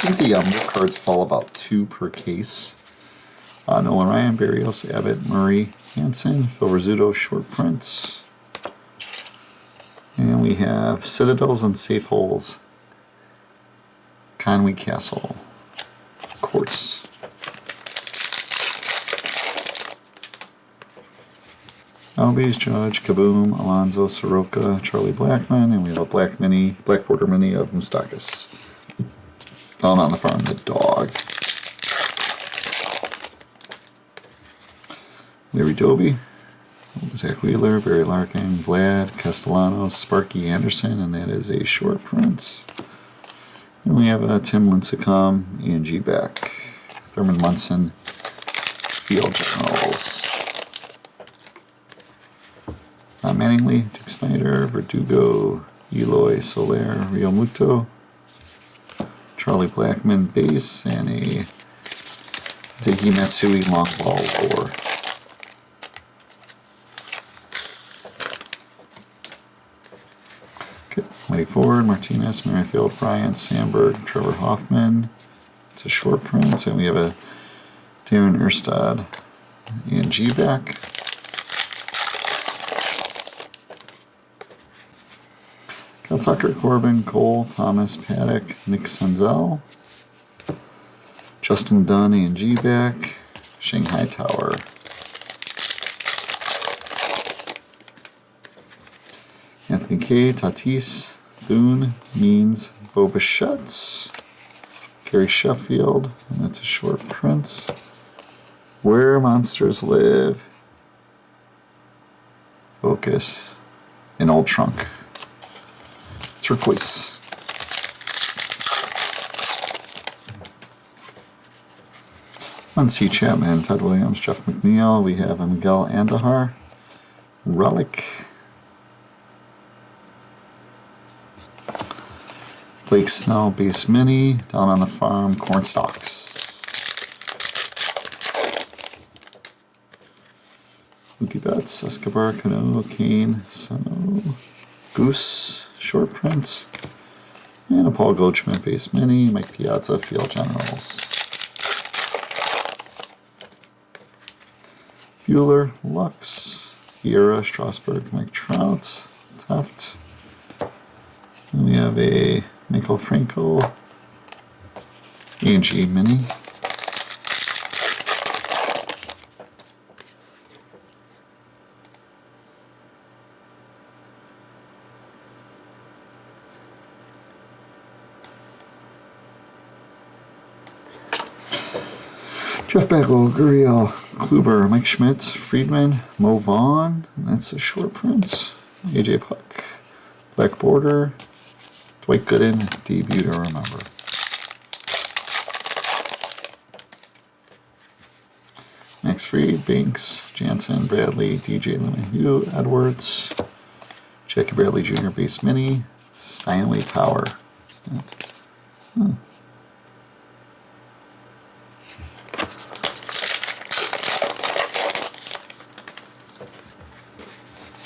I think the rip cards fall about 2 per case. Nolan Ryan, Barrios, Abbott, Murray, Hansen, Phil Rizzuto, short prints. And we have Citadels and Safe Holes, Conway Castle, Quartz. Albies, Judge, Kaboom, Alonzo, Soroka, Charlie Blackman, and we have a black border mini of Moustakas. Down on the farm, the dog. Larry Doby, Zach Wheeler, Barry Larkin, Vlad, Castellanos, Sparky Anderson, and that is a short print. And we have Tim Lincecum, Ian G. Beck, Thurman Munson, Field Generals. Manningly, Dick Snyder, Verdugo, Eloy Soler, Rio Muto, Charlie Blackman base, and a Digi Matsui long ball lore. Mighty Ford, Martinez, Merrifield, Bryant, Sandberg, Trevor Hoffman. It's a short print, and we have a Darren Erstad and G back. Cal Tucker, Corbin, Cole, Thomas, Paddock, Nick Senzel, Justin Dunn and G back, Shanghai Tower. Anthony K, Tatis, Thune, Means, Bo Bichette's, Gary Sheffield, and that's a short print. Where Monsters Live. Focus. An old trunk. Turquoise. On C. Chapman, Ted Williams, Jeff McNeil. We have a Miguel Andahar. Relic. Blake Snell, base mini. Down on the farm, corn stalks. Mookie Betts, Escobar, Cano, Kane, Sano, Goose, short print. And a Paul Goldschmidt, base mini. Mike Piazza, field generals. Bueller, Lux, Vieira, Strasburg, Mike Trout, Taft. And we have a Michael Franco, A&G mini. Jeff Bagwell, Gurriel, Kluber, Mike Schmidt, Friedman, Mo Vaughn, and that's a short print. AJ Puck, Black Border, Dwight Gooden, debut to remember. Max Fried, Banks, Jansen, Bradley, DJ LeMahieu, Edwards, Jackie Bradley Jr. base mini, Steinway Power.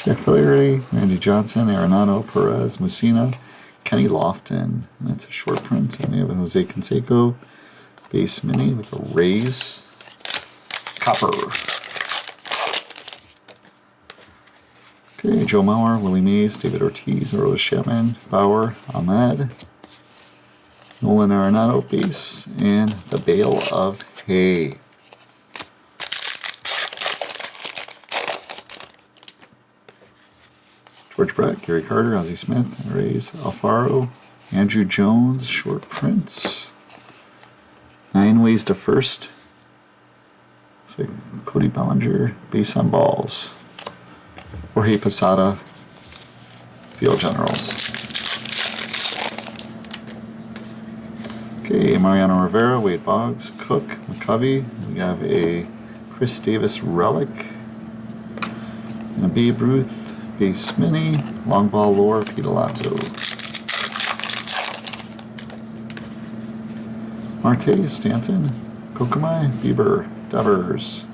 Jack Flaherty, Randy Johnson, Arenado, Perez, Mussina, Kenny Lofton, and that's a short print. And we have a Jose Canseco base mini with a Rays copper. Okay, Joe Mauer, Willie Mays, David Ortiz, Aroldis Chapman, Bauer, Ahmed, Nolan Arenado base, and the bale of hay. George Brett, Gary Carter, Ozzie Smith, Rays Alfaro, Andrew Jones, short prints. 9 ways to first. Looks like Cody Bellinger, base on balls. Jorge Posada, field generals. Okay, Mariano Rivera, Wade Boggs, Cook, McCovey. We have a Chris Davis relic and a Babe Ruth base mini, long ball lore, Pidolato. Marte, Stanton, Kokomai, Bieber, Devers,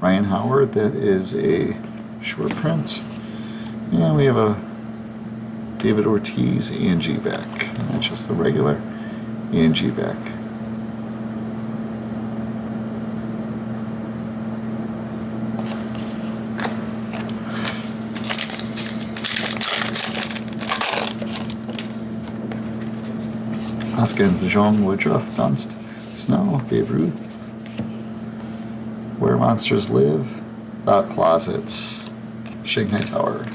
Ryan Howard, that is a short print. And we have a David Ortiz A&G back. And that's just the regular A&G back. Hoskins, DeJong, Woodruff, Dunst, Snow, Babe Ruth, Where Monsters Live, The Closets, Shanghai Tower.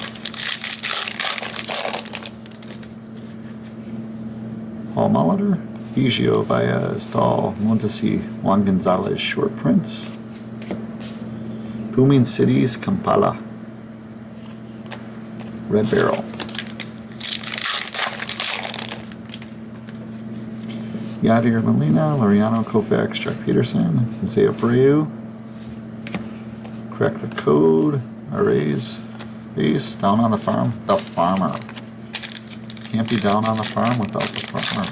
Paul Molitor, Biggio, Baez, Dahl, Mondesi, Juan Gonzalez, short prints. Booming Cities, Kampala, Red Barrel. Yadier Molina, Laureano, Koufax, Jack Peterson, Jose Abreu, Crack the Code, Arrays, base, down on the farm, the farmer. Can't be down on the farm without the farmer.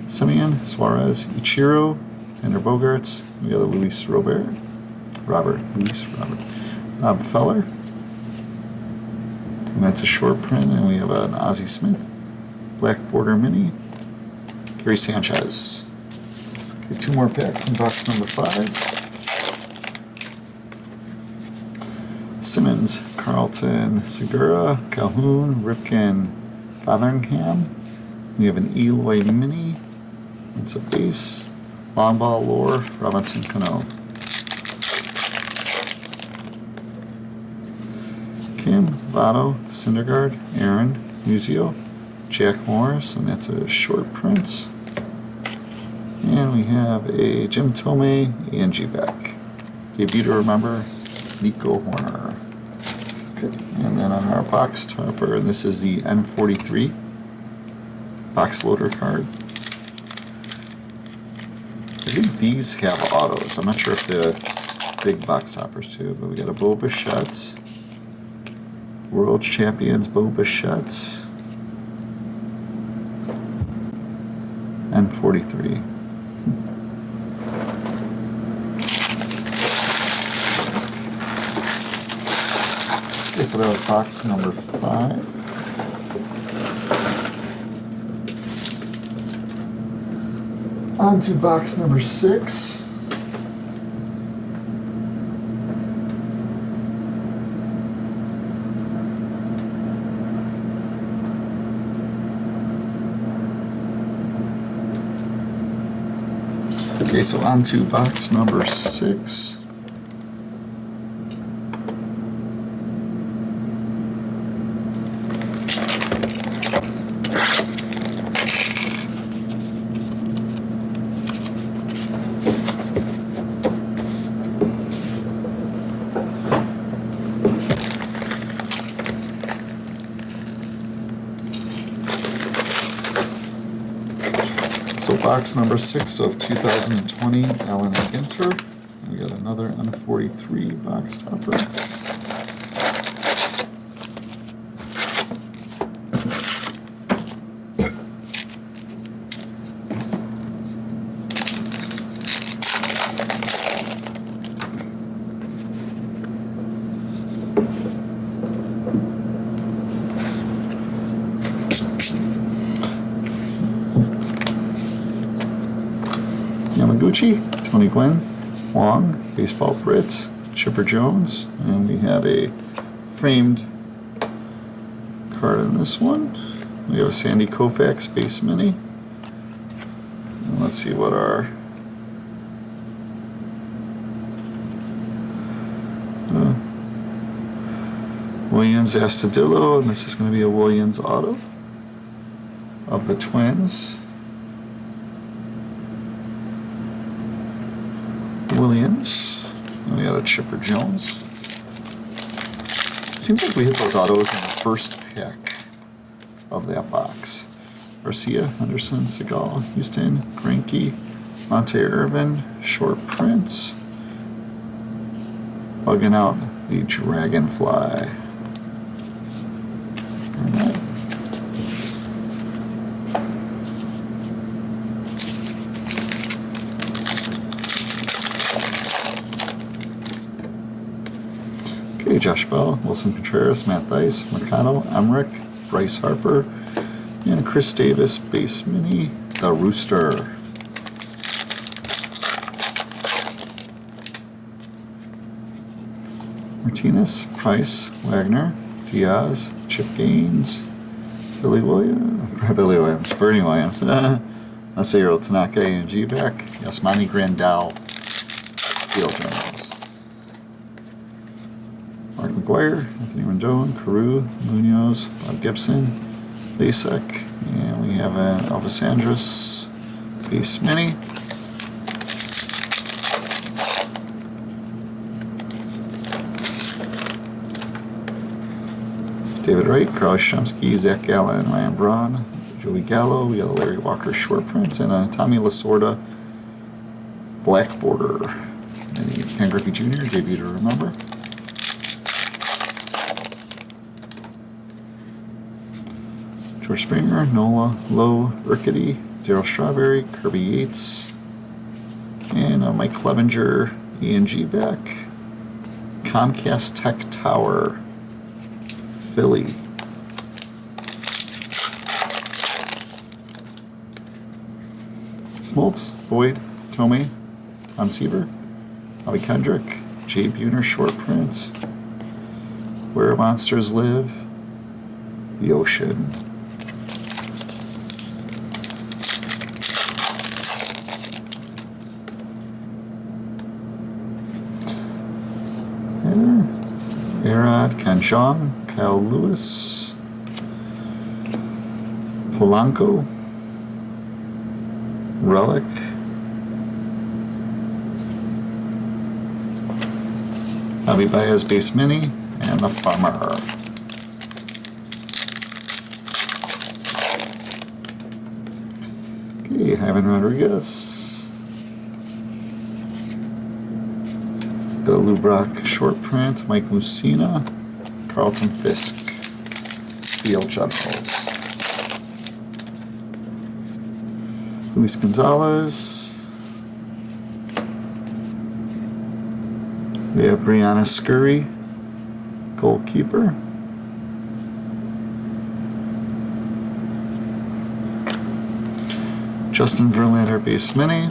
Simeon, Suarez, Ichiro, Tanner Bogarts, we got a Luis Robert, Bob Feller, And that's a short print, and we have an Ozzie Smith black border mini. Gary Sanchez. Okay, 2 more packs in box number 5. Simmons, Carlton, Segura, Calhoun, Ripken, Fotheringham. We have an Eloy mini. It's a base. Long ball lore, Robinson Cano. Kim, Votto, Syndergaard, Aaron, Muzio, Jack Morris, and that's a short print. And we have a Jim Tomei ANG back. Debut to remember, Nico Horner. Okay, and then on our box topper, and this is the N43 box loader card. I think these have autos. I'm not sure if the big box toppers too, but we got a Bo Bichette, World Champions Bo Bichette, N43. Okay, so that was box number 5. On to box number 6. Okay, so on to box number 6. So box number 6 of 2020, Allen and Ginter. We got another N43 box topper. Yamaguchi, Tony Gwynn, Wong, Baseball Brit, Chipper Jones, and we have a framed card in this one. We have a Sandy Koufax base mini. And let's see what our Williams Astudillo, and this is going to be a Williams auto of the Twins. Williams. And we got a Chipper Jones. Seems like we hit those autos in the first pack of that box. Garcia, Henderson, Seagal, Houston, Greinke, Monte Irvin, short prints. Bugging out the Dragonfly. Okay, Josh Bell, Wilson Contreras, Matt Thaiss, Mercado, Emmerich, Bryce Harper, and Chris Davis, base mini, the Rooster. Martinez, Price, Wagner, Diaz, Chip Gaines, Bernie Williams, Masahiro Tanaka, ANG back, Yasmani Grandal, Field Journals. Mark McGuire, Anthony Rendon, Carew, Munoz, Bob Gibson, Lasek, and we have an Elvis Andrus base mini. David Wright, Carl Yastrzemski, Zach Gallen, Ryan Braun, Joey Gallo. We got a Larry Walker short print and a Tommy Lasorda black border. And Ken Griffey Jr., JB to remember. George Springer, Nola, Lowe, Rickety, Darryl Strawberry, Kirby Yates, and Mike Clevenger, ENG back. Comcast Tech Tower, Philly. Smoltz, Boyd, Tomei, Tom Seaver, Bobby Kendrick, Jay Buhner short prints, Where Monsters Live, The Ocean. Arad, Ken Jeong, Kyle Lewis, Polanco, Relic, Javi Baez base mini, and the Farmer. Okay, Ivan Rodriguez. Got a Lou Brock short print, Mike Mussina, Carlton Fisk, Field Generals. Luis Gonzalez. We have Brianna Scurry, goalkeeper. Justin Verlander base mini.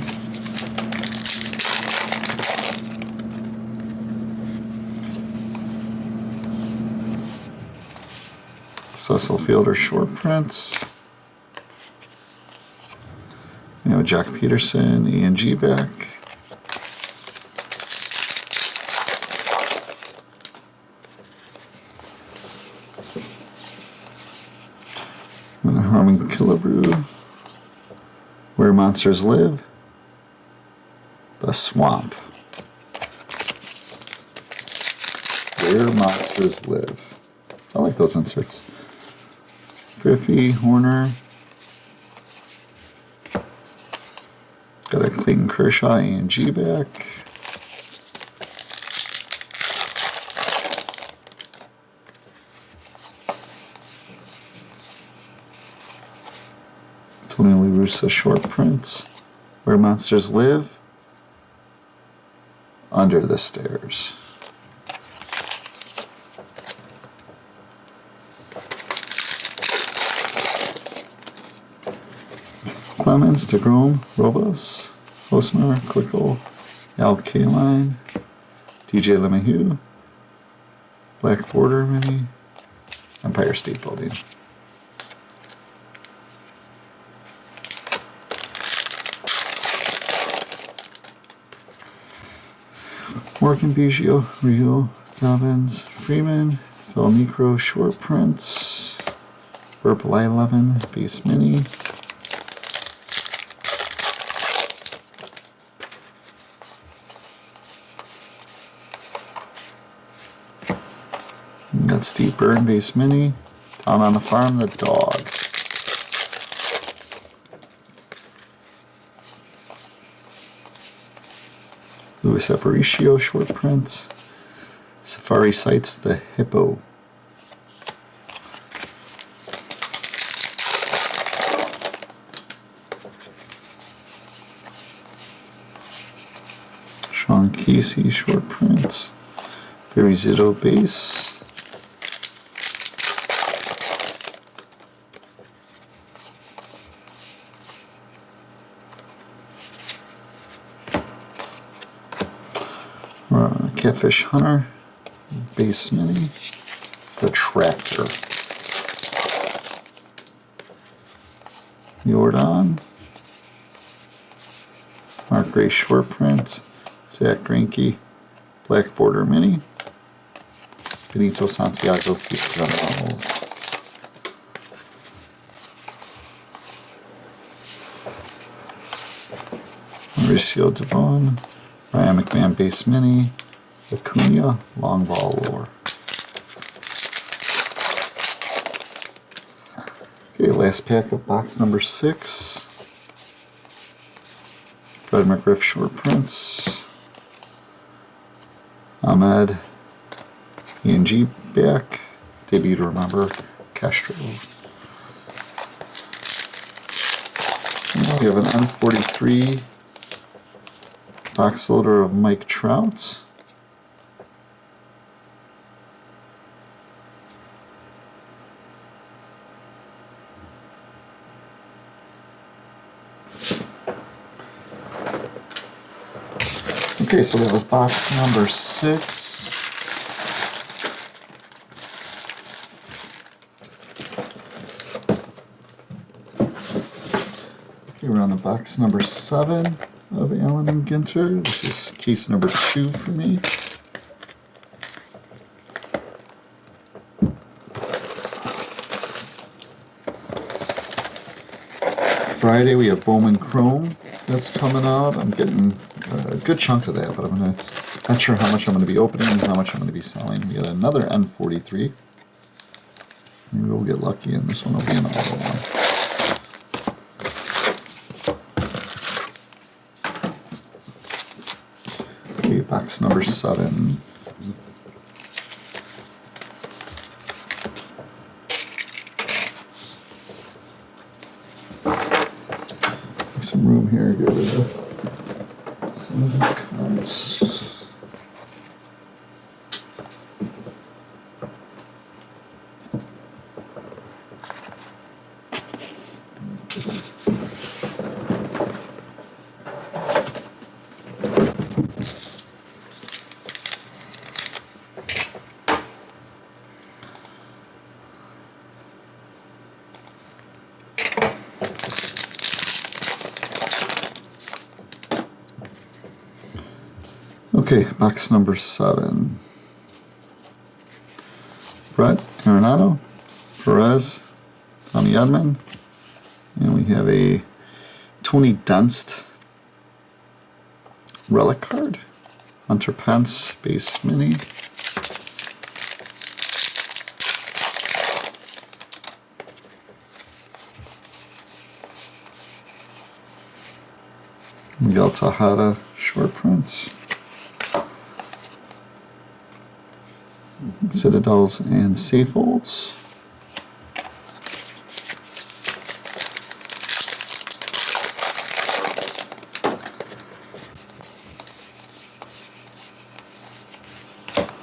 Cecil Fielder short prints. You know, Jack Peterson, Ian G back. And Harmon Killebrew. Where Monsters Live. The Swamp. Where Monsters Live. I like those inserts. Griffey, Horner. Got a Clayton Kershaw A&G back. Tony La Russa short prints. Where Monsters Live. Under the Stairs. Clemens, DeGrom, Robos, Osmer, Quickle, Al Kaline, DJ LeMahieu, Black Border Mini, Empire State Building. Morgan Biggio, Rio, Dobbins, Freeman, Phil Necro, short prints, Purple I-11, base mini. Got Steve Byrne base mini. Down on the Farm, the dog. Luis Aparicio short prints. Safari Sights, the hippo. Sean Casey short prints. Barry Zito base. Catfish Hunter, base mini, the Tractor, Jordan, Mark Gray short print, Zach Greinke, Black Border mini, Benito Santiago features on models. Mauricio Devon, Ryan McMahon base mini, Acuna, long ball lore. Okay, last pack of box number 6. Fred McGriff short prints. Ahmed, E&G back. Debut to remember, Castro. Now we have an N43 box loader of Mike Trout. Okay, so that was box number 6. Okay, we're on the box number 7 of Allen and Ginter. This is case number 2 for me. Friday we have Bowman Chrome that's coming out. I'm getting a good chunk of that, but not sure how much I'm going to be opening and how much I'm going to be selling. We got another N43. Maybe we'll get lucky and this one will be an auto one. Okay, box number 7. Some room here, get rid of some of these cards. Okay, box number 7. Brett Arenado, Perez, Tommy Edman, and we have a Tony Dunst relic card, Hunter Pence base mini, Miguel Tejada short prints, Citadels and Safeholds.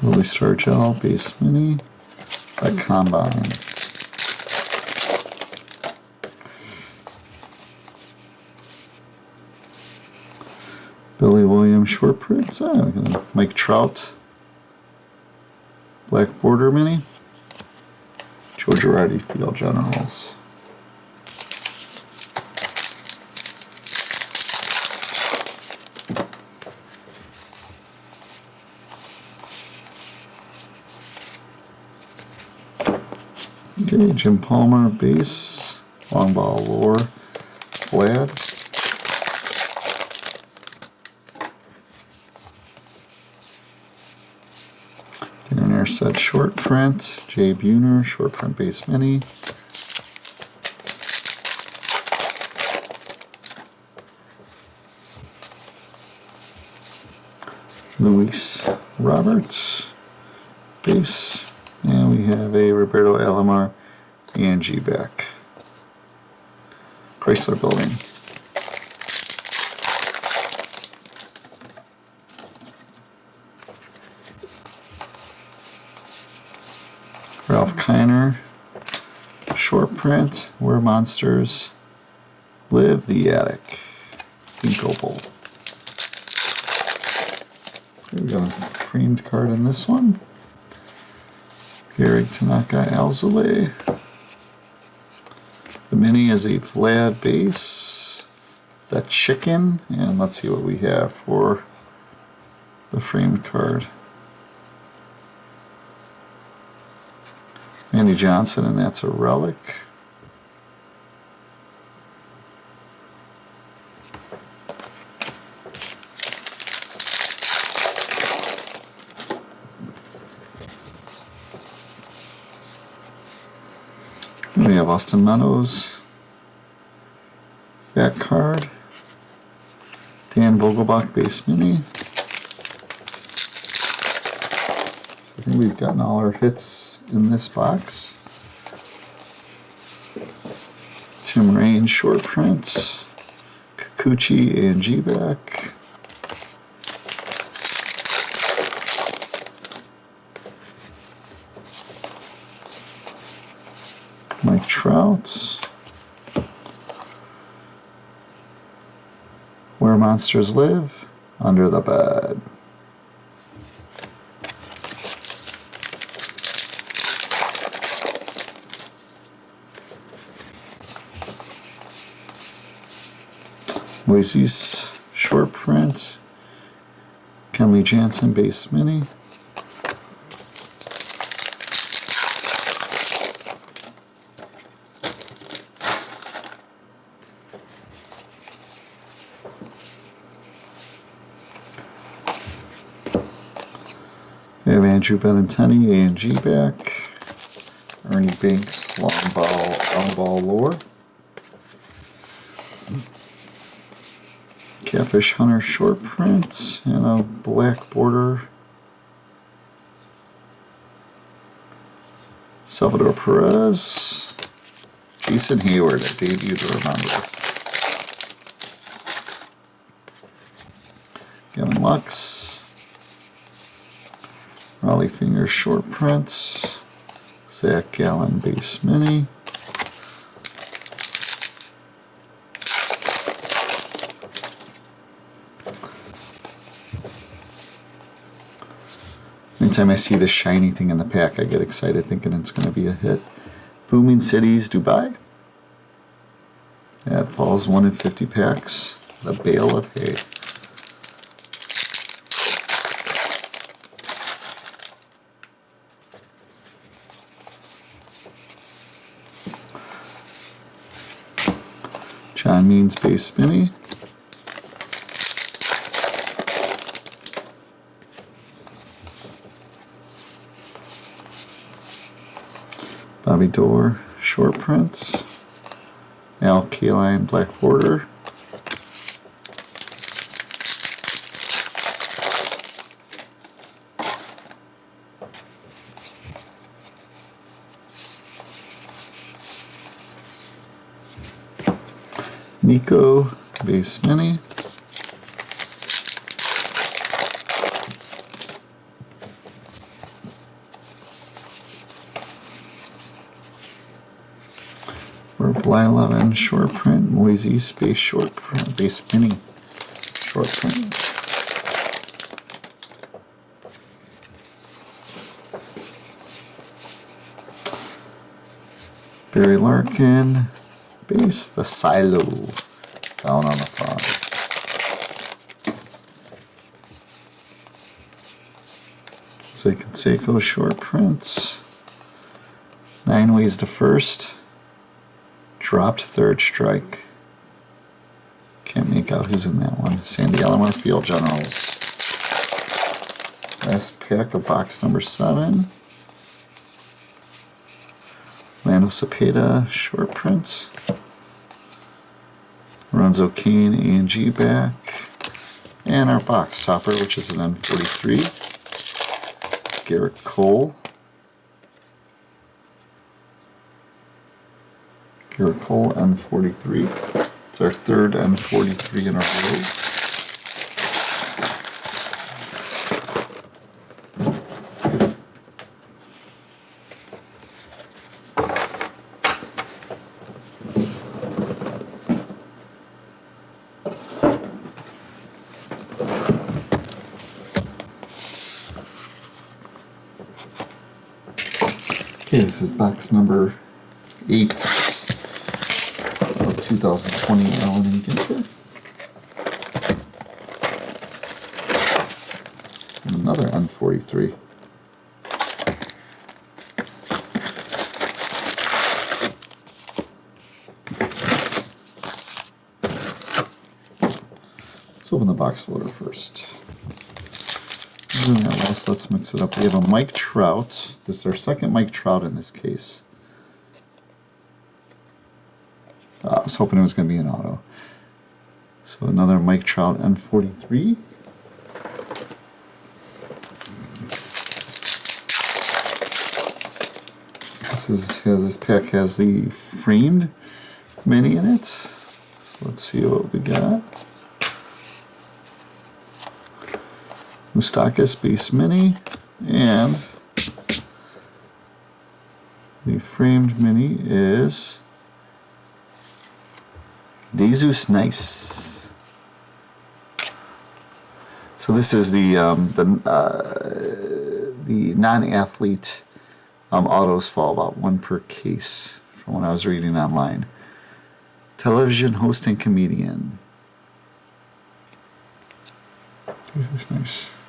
Lily Stargell base mini at Combine. Billy Williams short prints. Mike Trout black border mini. Joe Girardi Field Generals. Okay, Jim Palmer base, long ball lore, Vlad. Internet set short print, Jay Buhner short print base mini. Luis Roberts base, and we have a Roberto Alomar Angie back. Chrysler Building. Ralph Kiner short print, Where Monsters Live, The Attic. Ginkgo Bowl. We got a framed card in this one. Gary Tanaka Alzolay. The mini is a Vlad base. That chicken, and let's see what we have for the framed card. Randy Johnson, and that's a relic. We have Austin Meadows back card, Dan Vogelbach base mini. I think we've gotten all our hits in this box. Tim Raines short prints, Kikuchi and G back. Mike Trout. Where Monsters Live, Under the Bed. Moises short print. Kenley Jansen base mini. We have Andrew Benintendi, A&G back. Ernie Banks, long ball lore. Catfish Hunter short print and a black border. Salvador Perez. Jason Hayward, a debut to remember. Gavin Lux. Raleigh Fingers short print. Zach Gallen base mini. Anytime I see this shiny thing in the pack, I get excited thinking it's going to be a hit. Booming Cities, Dubai. That falls 1 in 50 packs. The Bale of Hay. John Means base mini. Bobby Dorr short prints. Al Kaline black border. Nico base mini. Bly11 short print, Moisey space short print, base mini short print. Barry Larkin, base the Silo down on the front. Seiko short prints. 9 Ways to First. Dropped Third Strike. Can't make out who's in that one. Sandy Alomar Field Generals. Last pack of box number 7. Lando Cepeda short prints. Lorenzo Kane A&G back. And our box topper, which is an N43. Garrett Cole. Garrett Cole, N43. It's our third N43 in a row. Okay, this is box number 8. 2020 Allen and Ginter. And another N43. Let's open the box loader first. Doing that last, let's mix it up. We have a Mike Trout. This is our second Mike Trout in this case. I was hoping it was going to be an auto. So another Mike Trout N43. This pack has the framed mini in it. Let's see what we got. Moustakas base mini, and the framed mini is Jesus Nice. So this is the non-athlete autos fall about 1 per case from when I was reading online. Television host and comedian. This is nice.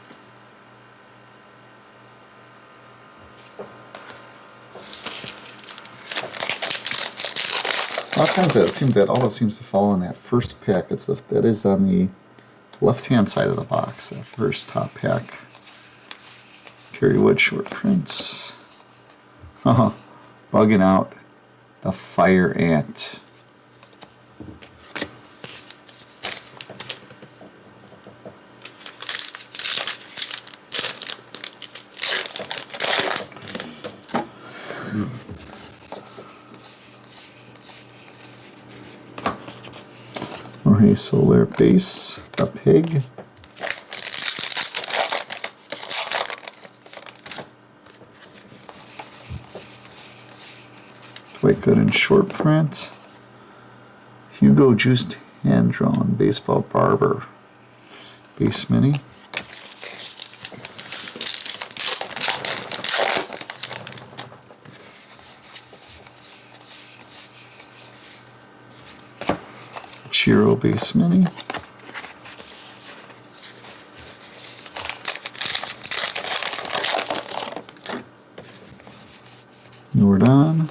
A lot of times that auto seems to fall in that first pack. That is on the left-hand side of the box. That first top pack. Kerry Wood short prints. Bugging out the fire ant. Jorge Soler base, a pig. Dwight Gooden short print. Hugo Juiced hand drawn baseball barber base mini. Chiro base mini. Nordon.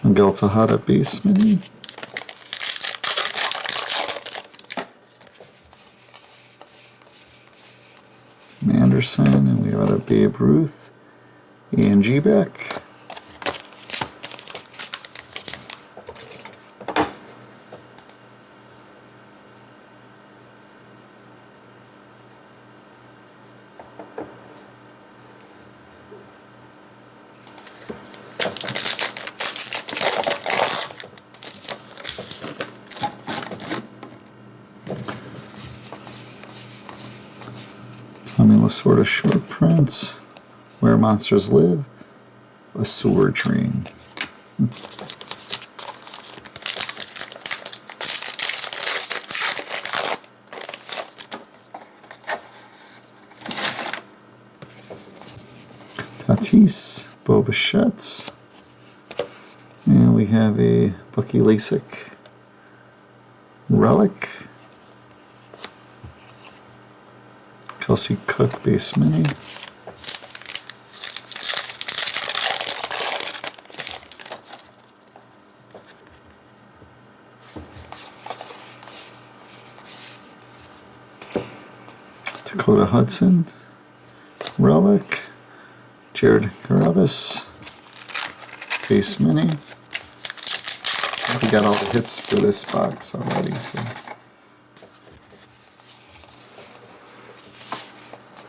Miguel Tejada base mini. Anderson, and we got a Babe Ruth. Angie back. Sort of short prints. Where Monsters Live. A sewer drain. Tatis, Bo Bichette. And we have a Bucky Lasik relic. Kelsey Cook base mini. Dakota Hudson relic. Jared Carabas base mini. We got all the hits for this box already, so.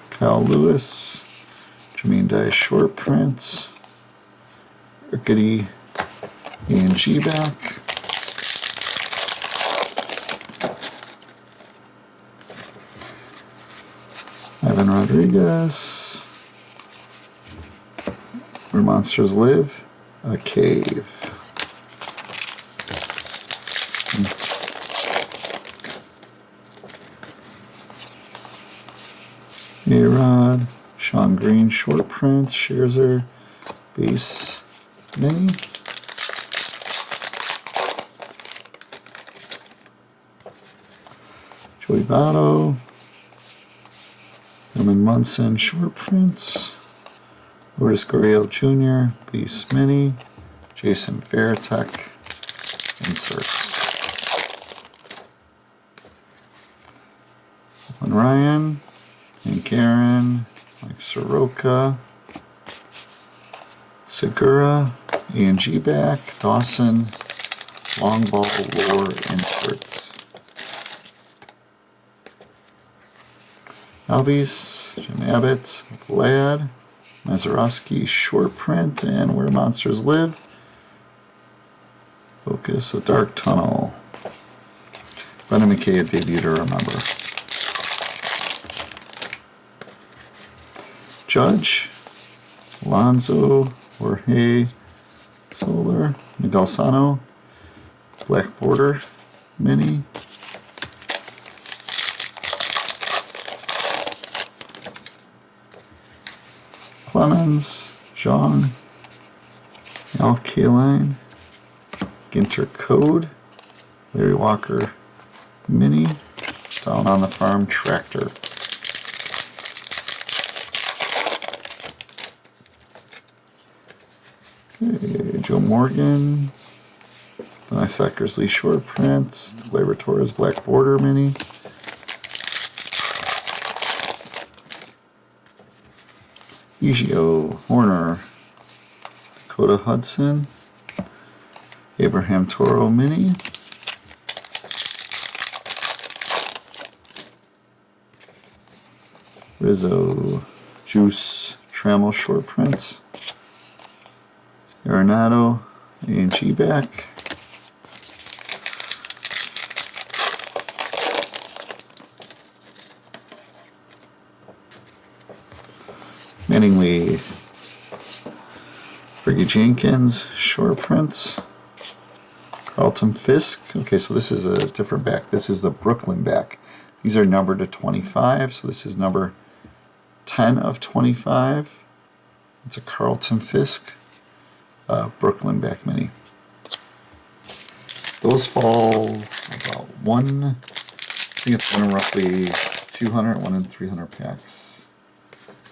Kyle Lewis, Jermaine Dye short prints, Rickety A&G back, Ivan Rodriguez, Where Monsters Live, a cave. A-Rod, Sean Green short prints, Scherzer base mini. Joey Votto, Herman Munson short prints, Lourdes Gurriel Jr. base mini, Jason Veritek inserts. Owen Ryan. Hank Aaron, Mike Soroka, Segura, A&G back, Dawson, long ball lore inserts. Albies, Jim Abbott, Vlad, Mazeroski short print, and Where Monsters Live. Focus, A Dark Tunnel. Brendan McKay, a debut to remember. Judge, Alonso, Jorge Soler, Miguel Sano, Black Border Mini, Clemens, Jong, Al Kaline, Ginter Code, Larry Walker Mini, Down on the Farm Tractor. Okay, Joe Morgan, Nice Eckersley Short Print, Gleyber Torres Black Border Mini. Egio, Horner, Dakota Hudson, Abraham Toro Mini, Rizzo, Juice, Trammell Short Prints, Arenado, A&G back, Mattingly, Fergie Jenkins, Short Prints, Carlton Fisk. Okay, so this is a different back. This is the Brooklyn back. These are numbered to 25, so this is number 10 of 25. It's a Carlton Fisk Brooklyn back mini. Those fall about one, I think it's one in roughly 200, one in 300 packs.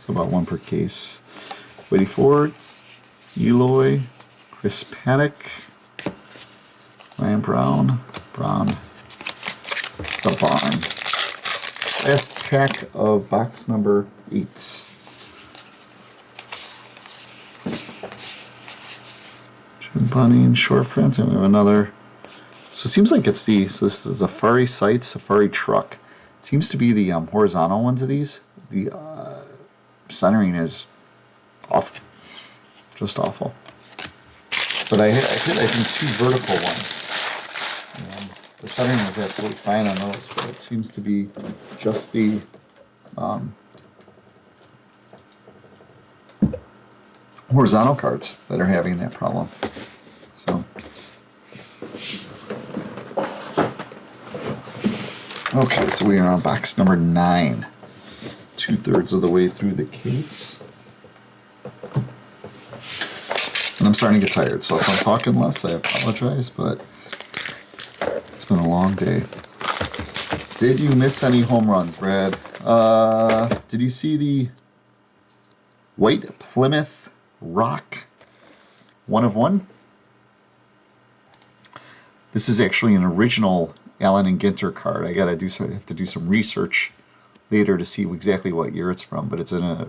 So about one per case. Whitey Ford, Eloy, Chris Paddock, Ryan Brown, the Barn. Last pack of box number 8. Jim Bunny and short print, and we have another. So it seems like it's the, so this is a Safari Sight, Safari Truck. It seems to be the horizontal ones of these. The centering is off, just awful. But I hit, I think, 2 vertical ones. The centering was absolutely fine on those, but it seems to be just the horizontal cards that are having that problem. So, okay, so we are on box number 9, 2/3 of the way through the case. And I'm starting to get tired, so if I'm talking less, I apologize, but it's been a long day. Did you miss any home runs, Brad? Did you see the White Plymouth Rock 1/1? This is actually an original Allen and Ginter card. I have to do some research later to see exactly what year it's from, but it's a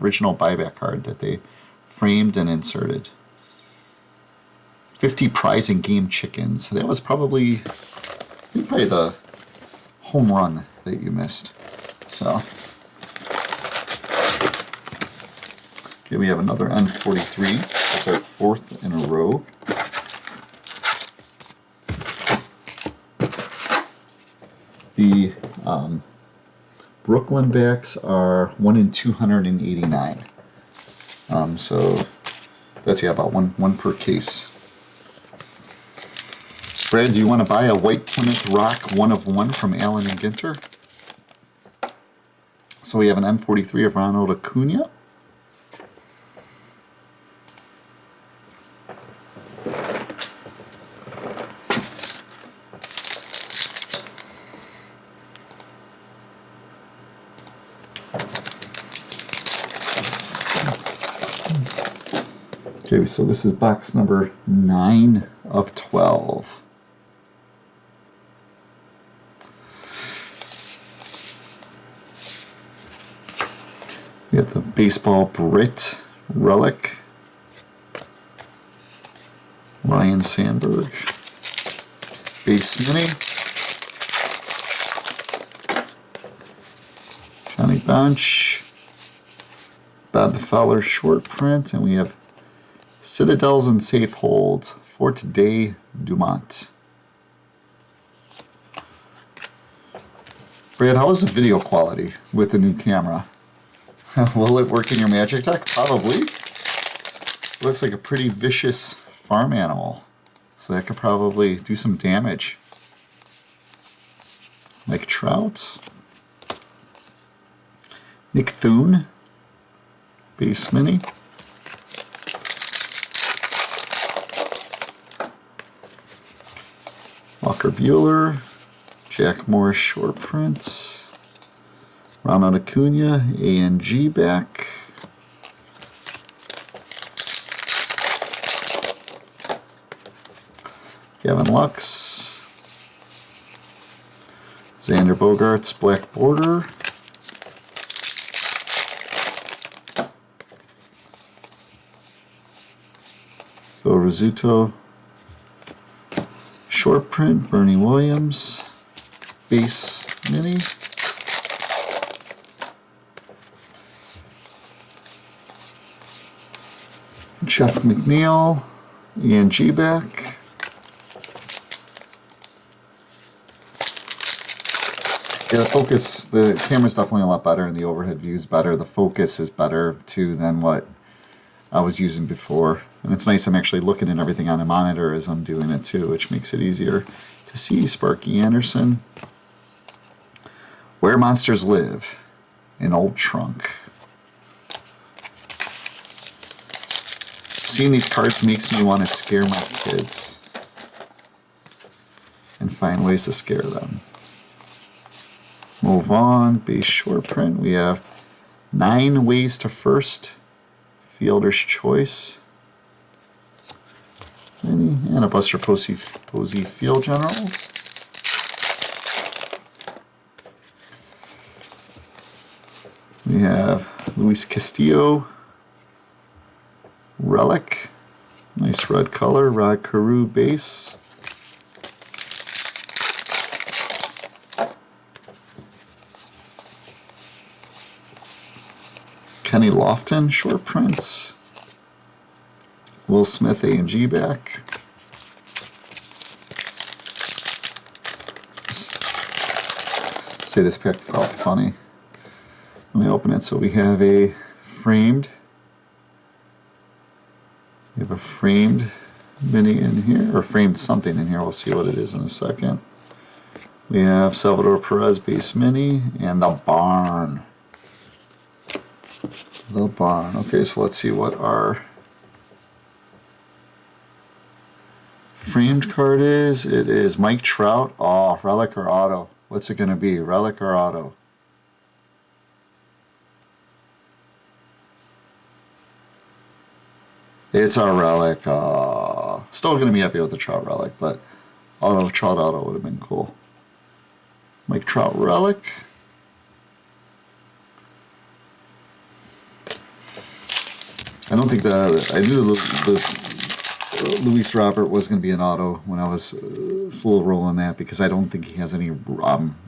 original buyback card that they framed and inserted. 50 prize and game chickens. That was probably the home run that you missed. So, okay, we have another N43. That's our 4th in a row. The Brooklyn backs are 1 in 289. So that's about one per case. Brad, do you want to buy a White Plymouth Rock 1/1 from Allen and Ginter? So we have an N43 of Ronald Acuna. Okay, so this is box number 9 of 12. We have the Baseball Brit Relic, Ryan Sandberg, Base Mini, Johnny Bench, Bob Fowler Short Print, and we have Citadels and Safe Holds, Fort Day Dumont. Brad, how is the video quality with the new camera? Will it work in your Magic deck? Probably. Looks like a pretty vicious farm animal, so that could probably do some damage. Like Trout. Nick Thune. base mini. Walker Buehler, Jack Morris short prints, Ronald Acuna, A and G back. Gavin Lux, Xander Bogaerts, black border. Phil Rizzuto, short print, Bernie Williams, base mini. Jeff McNeil, Ian G back. Yeah, the focus, the camera's definitely a lot better and the overhead view's better. The focus is better too than what I was using before. And it's nice I'm actually looking at everything on a monitor as I'm doing it too, which makes it easier to see. Sparky Anderson. Where Monsters Live, an old trunk. Seeing these cards makes me want to scare my kids and find ways to scare them. Move on, base short print. We have 9 ways to first, Fielder's Choice. And a Buster Posey Field Generals. We have Luis Castillo, Relic, nice red color, Rod Carew base. Kenny Lofton, short prints. Will Smith, A and G back. Say this pack felt funny when I open it. So we have a framed. We have a framed mini in here, or framed something in here. We'll see what it is in a second. We have Salvador Perez base mini and the barn. The barn. Okay, so let's see what our framed card is. It is Mike Trout. Oh, relic or auto. What's it going to be? Relic or auto? It's a relic. Still going to be happy with the Trout relic, but auto, Trout auto would have been cool. Mike Trout relic. I don't think I knew the Luis Robert was going to be an auto when I was slow rolling that, because I don't think he has any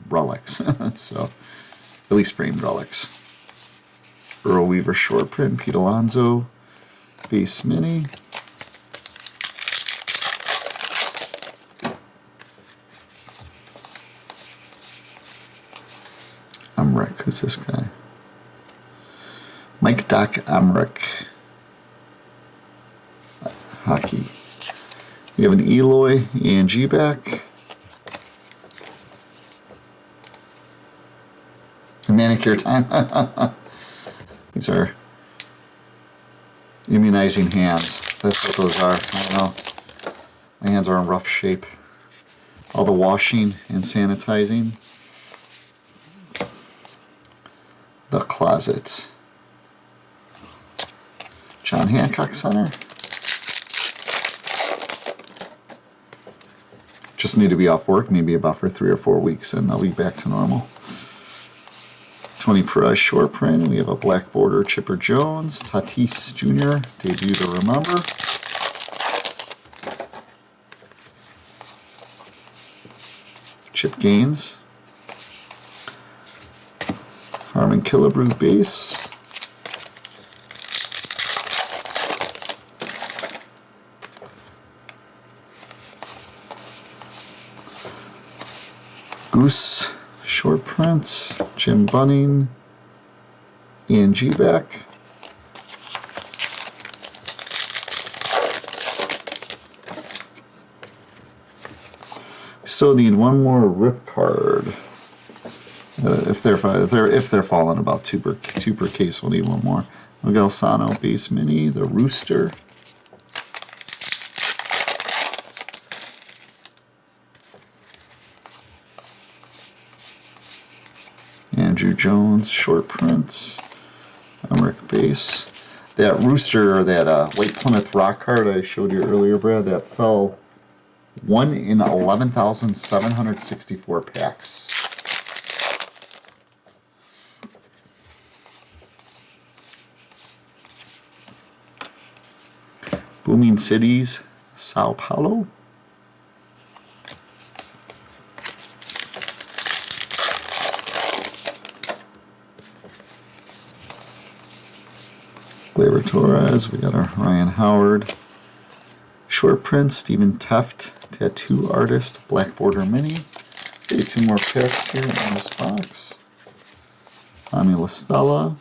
relics. So, at least framed relics. Earl Weaver short print, Pete Alonso, base mini. Amrick, who's this guy? Mike Doc Amrick. Hockey. We have an Eloy, A and G back. Manicure time. These are immunizing hands. That's what those are. I don't know. My hands are in rough shape. All the washing and sanitizing. The closets. John Hancock Center. Just need to be off work, maybe about for 3 or 4 weeks, and I'll be back to normal. Tony Perez short print. We have a black border Chipper Jones, Tatis Jr. debut to remember. Chip Gaines. Harmon Killebrew base. Goose short print, Jim Bunning, Ian G back. We still need one more rip card. If they're falling about two per case, we'll need one more. Miguel Sano base mini, the Rooster. Andrew Jones short print. Emmerich base. That Rooster, or that White Plymouth Rock card I showed you earlier, Brad, that fell 1 in 11,764 packs. Booming Cities, Sao Paulo. Gleyber Torres, we got our Ryan Howard. Short print, Stephen Teft, tattoo artist, black border mini. Okay, 2 more packs here in this box. Tommy LaStella.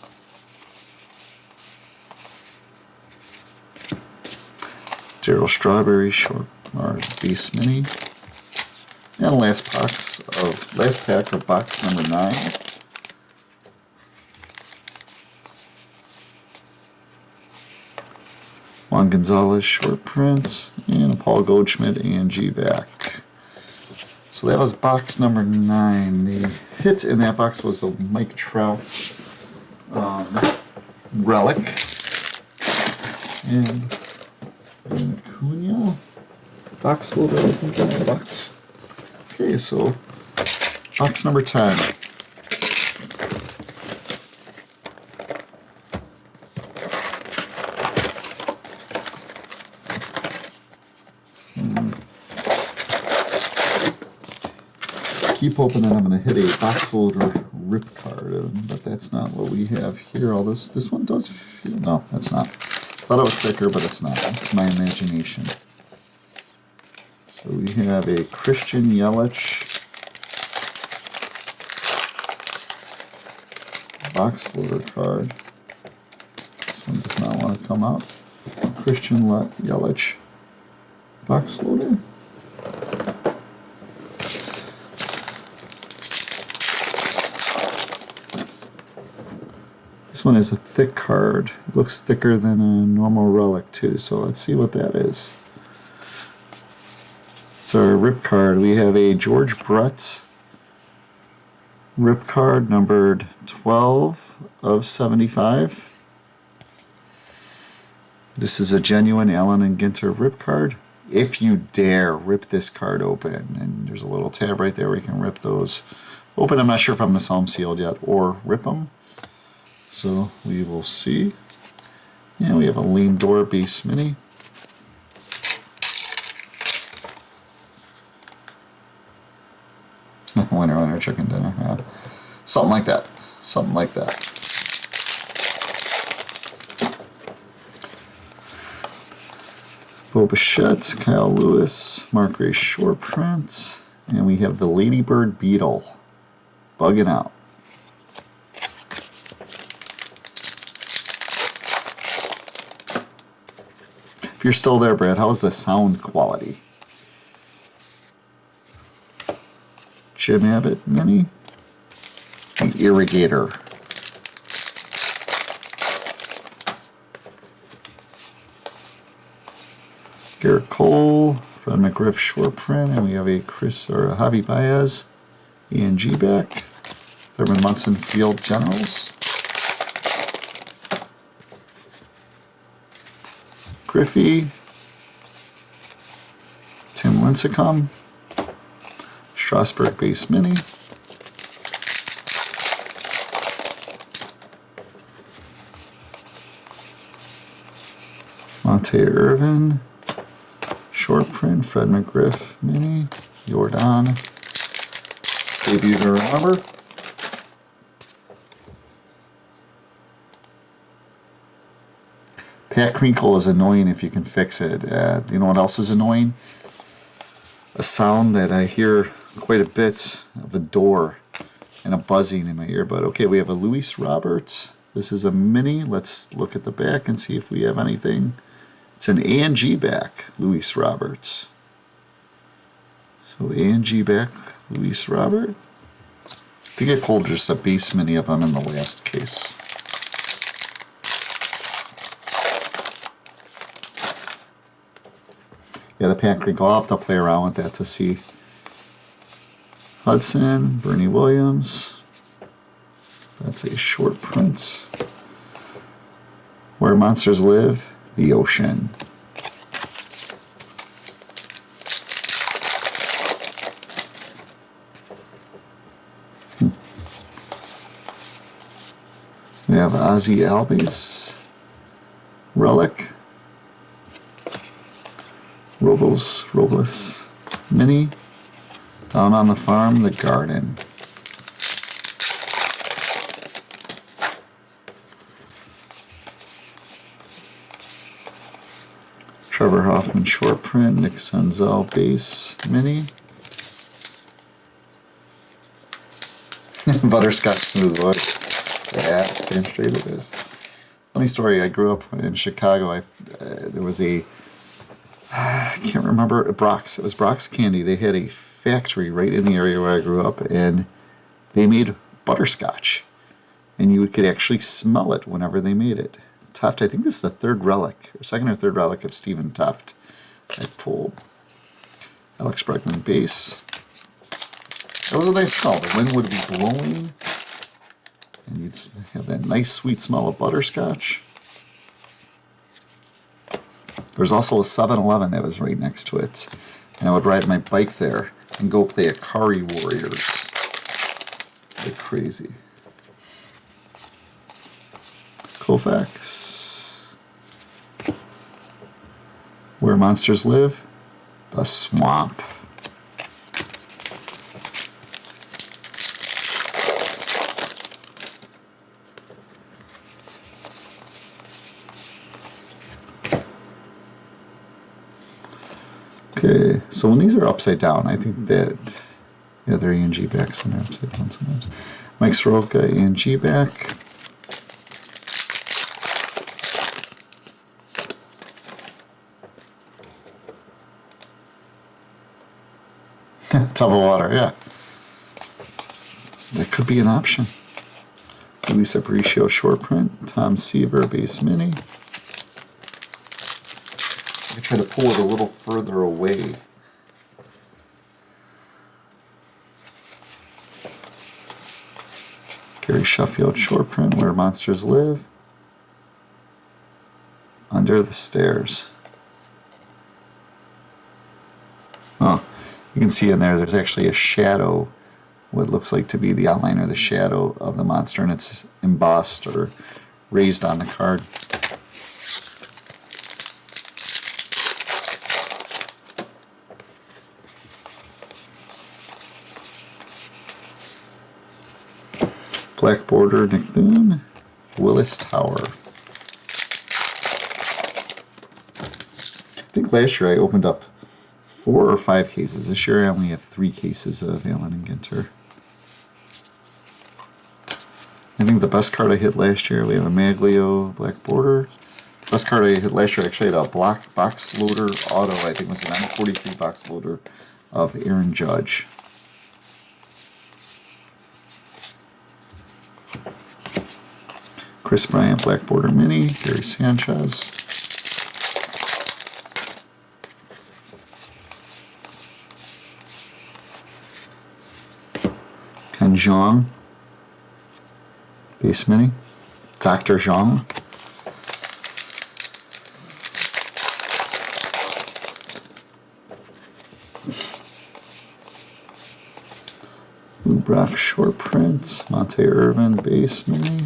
Daryl Strawberry short or base mini. And last pack of box number 9. Juan Gonzalez short print, and a Paul Goldschmidt ANG back. So that was box number 9. The hit in that box was the Mike Trout relic. And Acuna box loader, I think, in that box. Okay, so box number 10. Keep hoping that I'm going to hit a box loader rip card, but that's not what we have here. All this one does feel, no, that's not. Thought it was thicker, but it's not. It's my imagination. So we have a Christian Yelich box loader card. This one does not want to come out. Christian Yelich box loader. This one is a thick card. It looks thicker than a normal relic too, so let's see what that is. It's our rip card. We have a George Brett rip card numbered 12 of 75. This is a genuine Allen and Ginter rip card. If you dare rip this card open, and there's a little tab right there where you can rip those open. I'm not sure if I'm going to sell them sealed yet or rip them. So we will see. And we have a Lindor base mini. Winner, chicken dinner. Yeah. Something like that. Something like that. Bo Bichette, Kyle Lewis, Mark Ray short print. And we have the Ladybird Beetle. Bugging out. If you're still there, Brad, how's the sound quality? Jim Abbott mini. The Irrigator. Garrett Cole, Fred McGriff short print, and we have a Javi Baez ENG back. Thurman Munson Field Generals. Griffey, Tim Lincecum, Strasburg base mini, Monte Irvin, short print, Fred McGriff mini, Jordan, debut to remember. Pat Crinkle is annoying if you can fix it. You know what else is annoying? A sound that I hear quite a bit of a door and a buzzing in my ear. But okay, we have a Luis Roberts. This is a mini. Let's look at the back and see if we have anything. It's an ANG back, Luis Roberts. So ANG back, Luis Robert. think I pulled just a base mini of them in the last case. Yeah, the pack wrinkle. I'll have to play around with that to see. Hudson, Bernie Williams. That's a short print. Where Monsters Live, the Ocean. We have Ozzy Albies, Relic, Robles, Mini, Down on the Farm, The Garden. Trevor Hoffman short print, Nick Senzel base mini. Butterscotch Smooth Wood. Yeah, damn straight it is. Funny story, I grew up in Chicago. There was I can't remember, Brock's. It was Brock's Candy. They had a factory right in the area where I grew up, and they made butterscotch. And you could actually smell it whenever they made it. Tuft, I think this is the third relic, or second or third relic of Stephen Tuft. I pulled Alex Bregman base. That was a nice smell. The wind would be blowing, and you'd have that nice sweet smell of butterscotch. There's also a 7-Eleven that was right next to it, and I would ride my bike there and go play Akari Warriors like crazy. Koufax. Where Monsters Live, the Swamp. Okay, so when these are upside down, I think that, yeah, they're ENG backs and they're upside down sometimes. Mike Soroka, ENG back. Tub of water, yeah. That could be an option. Luis Aparicio short print. Tom Seaver base mini. I try to pull it a little further away. Gary Sheffield short print. Where Monsters Live. Under the Stairs. Oh. You can see in there, there's actually a shadow, what looks like to be the outline or the shadow of the monster, and it's embossed or raised on the card. Black border, Nick Thune, Willis Tower. I think last year I opened up 4 or 5 cases. This year I only have 3 cases of Allen and Ginter. I think the best card I hit last year, we have a Maglio black border. The best card I hit last year, actually, I had a block box loader auto. I think it was an M43 box loader of Aaron Judge. Chris Bryant black border mini. Gary Sanchez. Ken Jeong, base mini. Dr. Jeong. Lou Brock short prints. Monte Irvin base mini.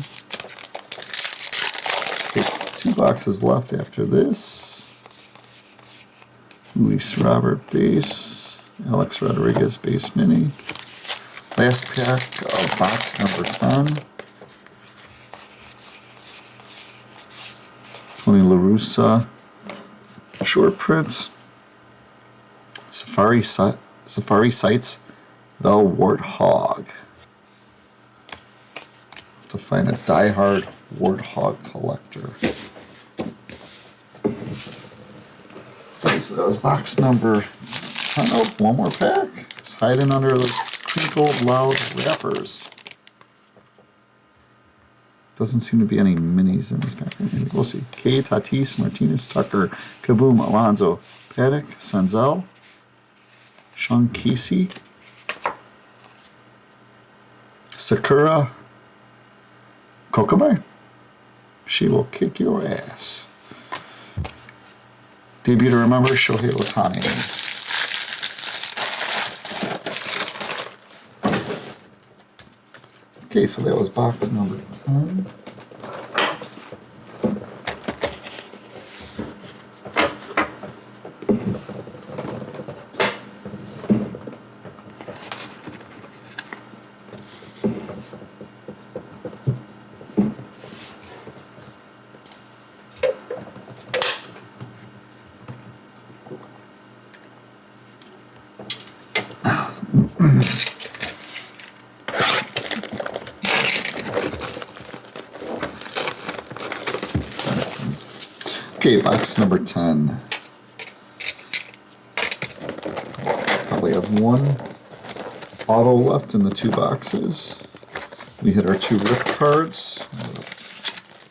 Okay, 2 boxes left after this. Luis Robert base. Alex Rodriguez base mini. Last pack of box number 10. Tony La Russa short prints. Safari Sights, The Warthog. To find a diehard Warthog collector. Okay, so that was box number 10. Oh, one more pack. It's hiding under those crinkled loud wrappers. Doesn't seem to be any minis in this pack. Maybe we'll see. K, Tatis, Martinez, Tucker, Kaboom, Alonso, Paddock, Senzel, Sean Casey, Sakura, Kokobai. She will kick your ass. Debut to remember, Shohei Ohtani. Okay, so that was box number 10. Okay, box number 10. Probably have one auto left in the two boxes. We hit our two rip cards.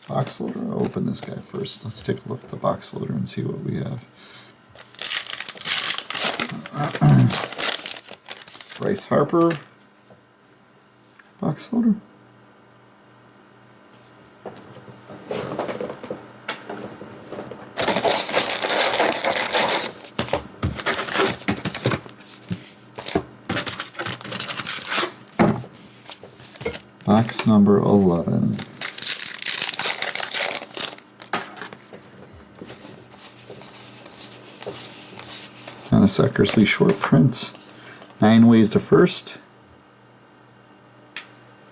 Box loader. I'll open this guy first. Let's take a look at the box loader and see what we have. Bryce Harper. Box loader. Box number 11. And a Eckersley short print. 9 ways to first.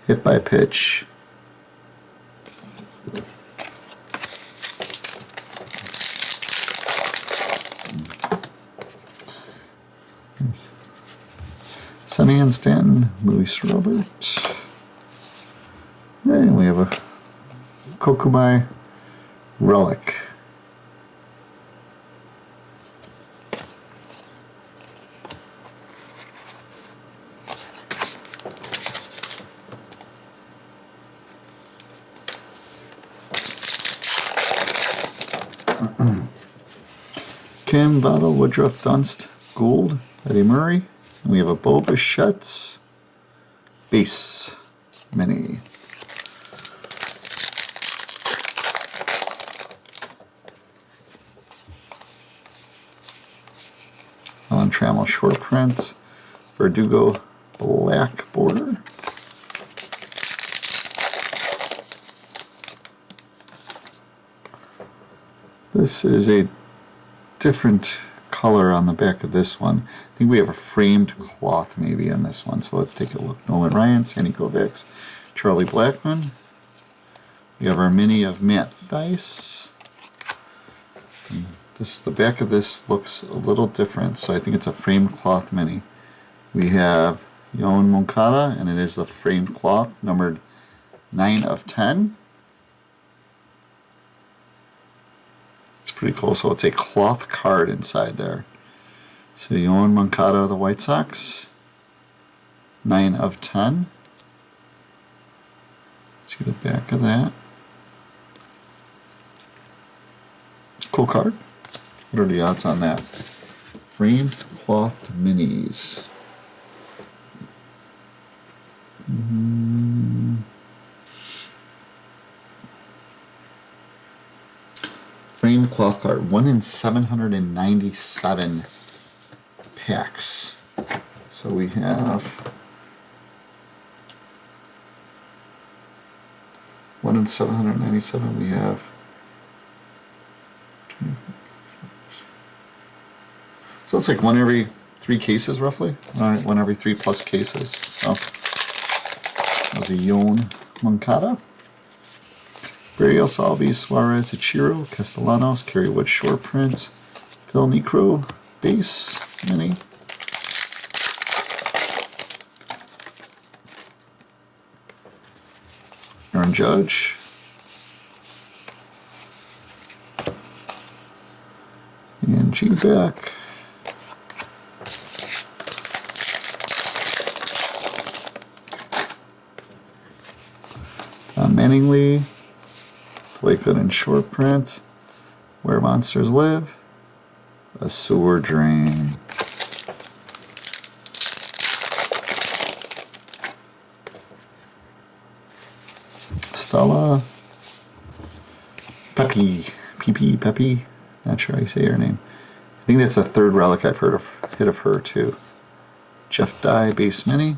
Hit by pitch. Semyon Stanton, Luis Robert. And we have a Kokubai relic. Kim, Bottle, Woodruff, Dunst, Gould, Eddie Murray. And we have a Bo Bichette base mini. Alan Trammell short print. Verdugo black border. This is a different color on the back of this one. I think we have a framed cloth maybe on this one, so let's take a look. Nolan Ryan, Sandy Koufax, Charlie Blackmon. We have our mini of Matt Thaiss. The back of this looks a little different, so I think it's a framed cloth mini. We have Yoan Moncada, and it is the framed cloth, numbered 9 of 10. It's pretty cool, so it's a cloth card inside there. So Yoan Moncada of the White Sox, 9 of 10. See the back of that. Cool card. What are the odds on that? Framed cloth minis. Framed cloth card. 1 in 797 packs. So we have 1 in 797. We have so it's like 1 every 3 cases roughly. 1 every 3 plus cases. So that was a Yoan Moncada. Burial, Salvi, Suarez, Ichiro, Castellanos, Kerry Wood short print, Phil Necro base mini. Aaron Judge. And G-Back. Manningly, Lakewood in short print, Where Monsters Live, A Sewer Drain. Stella, Peppy, not sure how you say her name. I think that's the third relic I've hit of her too. Jeff Dye base mini.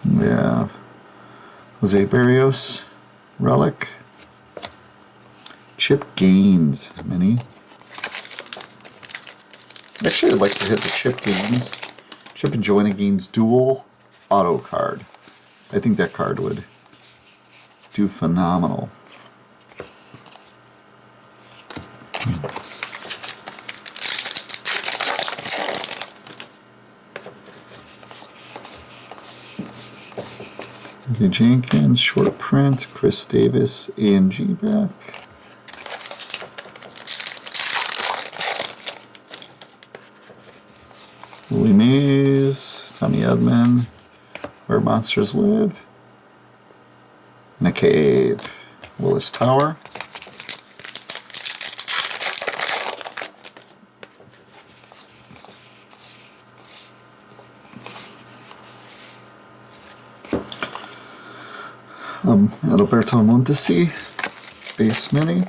We have Jose Barrios relic. Chip Gaines mini. Actually, I'd like to hit the Chip and Joanna Gaines dual auto card. I think that card would do phenomenal. Anthony Jenkins, short print, Chris Davis, A&G back. Willie Mays, Tommy Edman, Where Monsters Live, in a Cave, Willis Tower. Adalberto Montesi, base mini.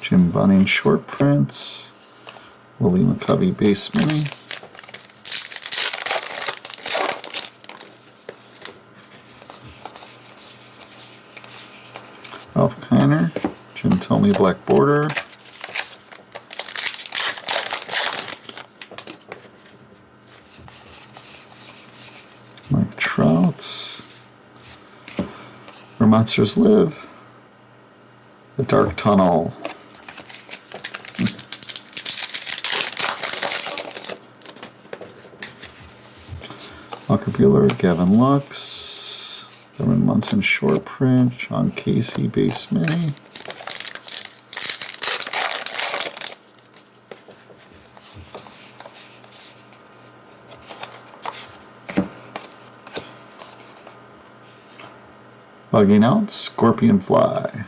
Jim Bunning short prints, Willie McCovey base mini. Ralph Kiner, Jim Tomey black border. Mike Trout, Where Monsters Live, The Dark Tunnel. Walker Buehler, Gavin Lux, Kevin Munson short print, Sean Casey base mini. Bugging Out, Scorpion Fly.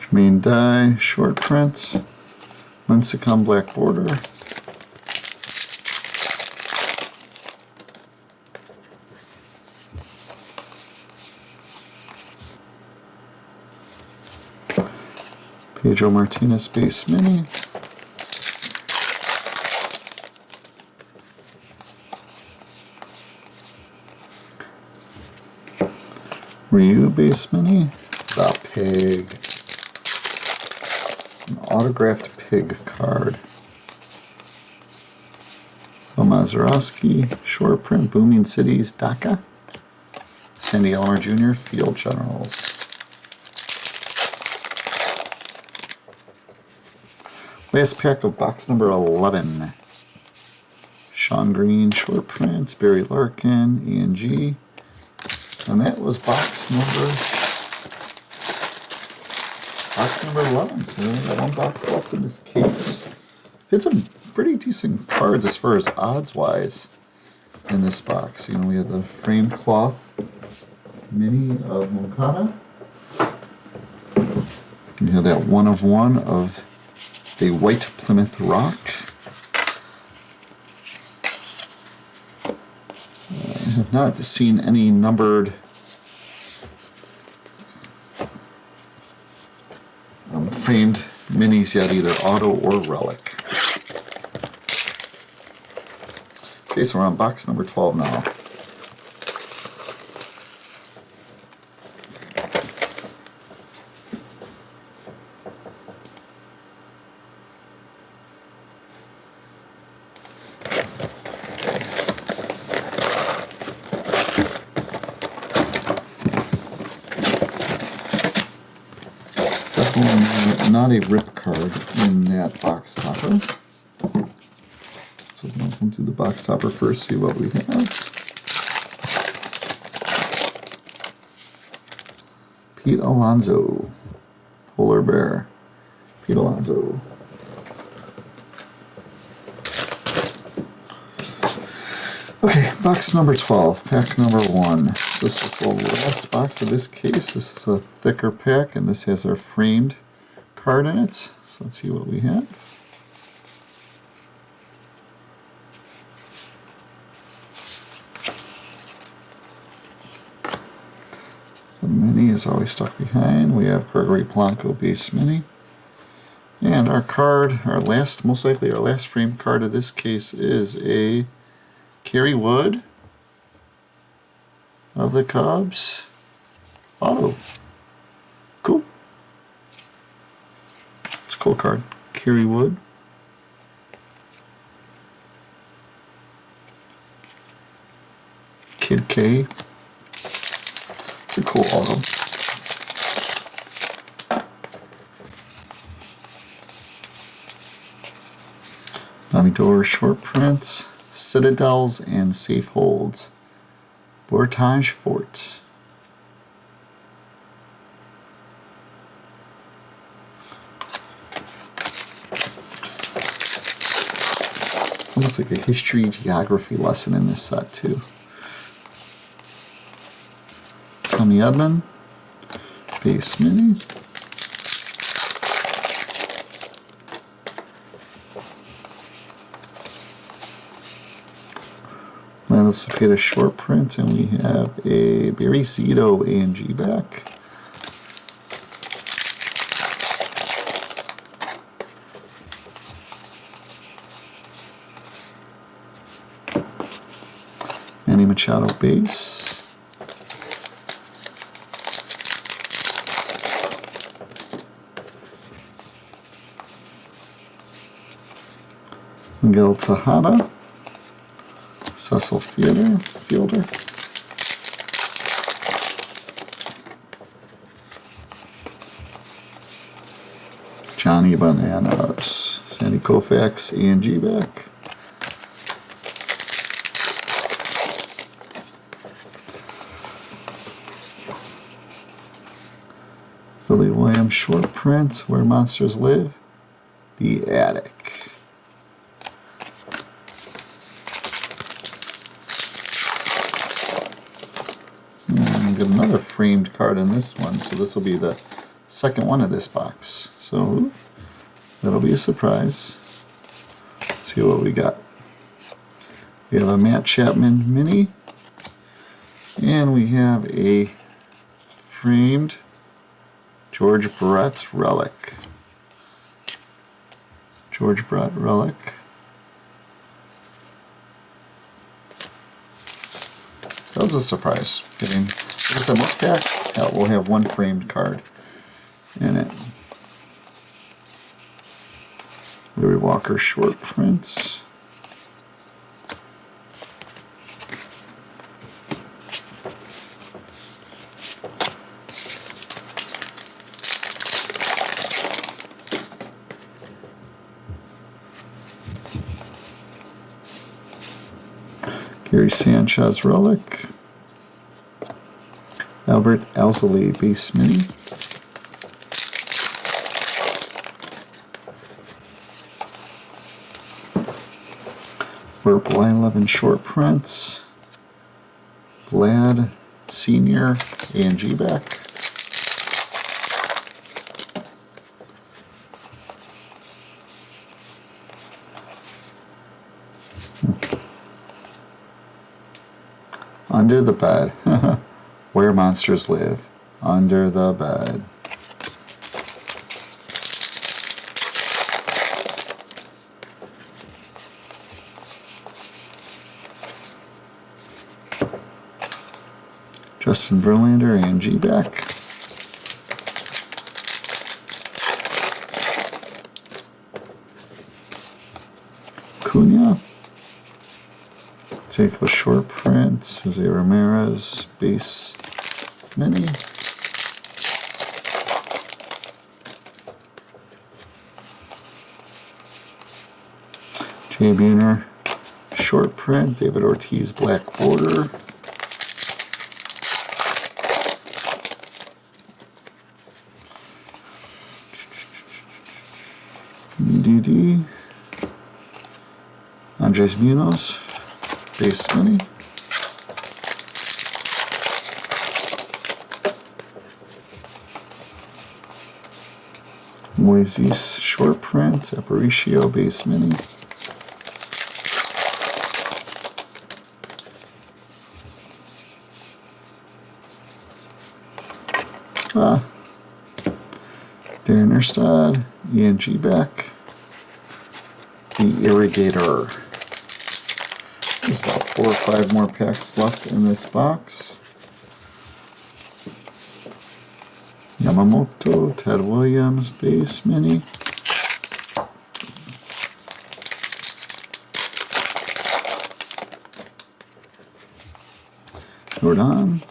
Jermaine Dye, short prints. Lincecum black border. Pedro Martinez base mini. Ryu base mini. The Pig. An autographed Pig card. Mazeroski, short print, Booming Cities, Dhaka. Sandy Elmer Jr., Field Generals. Last pack of box number 11. Sean Green, short print, Barry Larkin, E&G. And that was box number 11. So we only got one box left in this case. Hit some pretty decent cards as far as odds-wise in this box. You know, we had the framed cloth mini of Moncada. We had that 1/1 of the White Plymouth Rock. I have not seen any numbered framed minis yet, either auto or relic. Okay, so we're on box number 12 now. Definitely not a rip card in that box topper. We'll do the box topper first, see what we have. Pete Alonso, Polar Bear. Pete Alonso. Okay, box number 12, pack number 1. This is the last box of this case. This is a thicker pack, and this has our framed card in it. So let's see what we have. The mini is always stuck behind. We have Gregory Blanco base mini. And our card, most likely our last framed card of this case is a Kerry Wood of the Cubs auto. Cool. It's a cool card. Kerry Wood. Kid K. It's a cool auto. Bobby Doerr short prints. Citadels and safe holds. Bortage Fort. Almost like a history geography lesson in this set too. Tommy Edman, base mini. Lando Cepeda short print, and we have a Barry Zito A&G back. Manny Machado base. Miguel Tejada. Cecil Fielder. Johnny Bananas. Sandy Koufax, A&G back. Billy Williams short print, Where Monsters Live. The Attic. Another framed card in this one, so this will be the second one of this box. So that'll be a surprise. Let's see what we got. We have a Matt Chapman mini, and we have a framed George Brett relic. George Brett relic. That was a surprise. Getting, like I said, most pack will have one framed card in it. Larry Walker short prints. Gary Sanchez relic. Albert Alzolay base mini. Purple I-11 short prints. Vlad Senior A&G back. Under the Bed. Where Monsters Live. Under the Bed. Justin Verlander, A&G back. Cunha. Take a short print. Jose Ramirez, base mini. Jay Buhner, short print, David Ortiz black border. DD. Andres Munoz, base mini. Moises short print, Aparicio base mini. Darren Erstad, ENG back. The Irrigator. There's about 4 or 5 more packs left in this box. Yamamoto, Ted Williams, base mini. Jordan.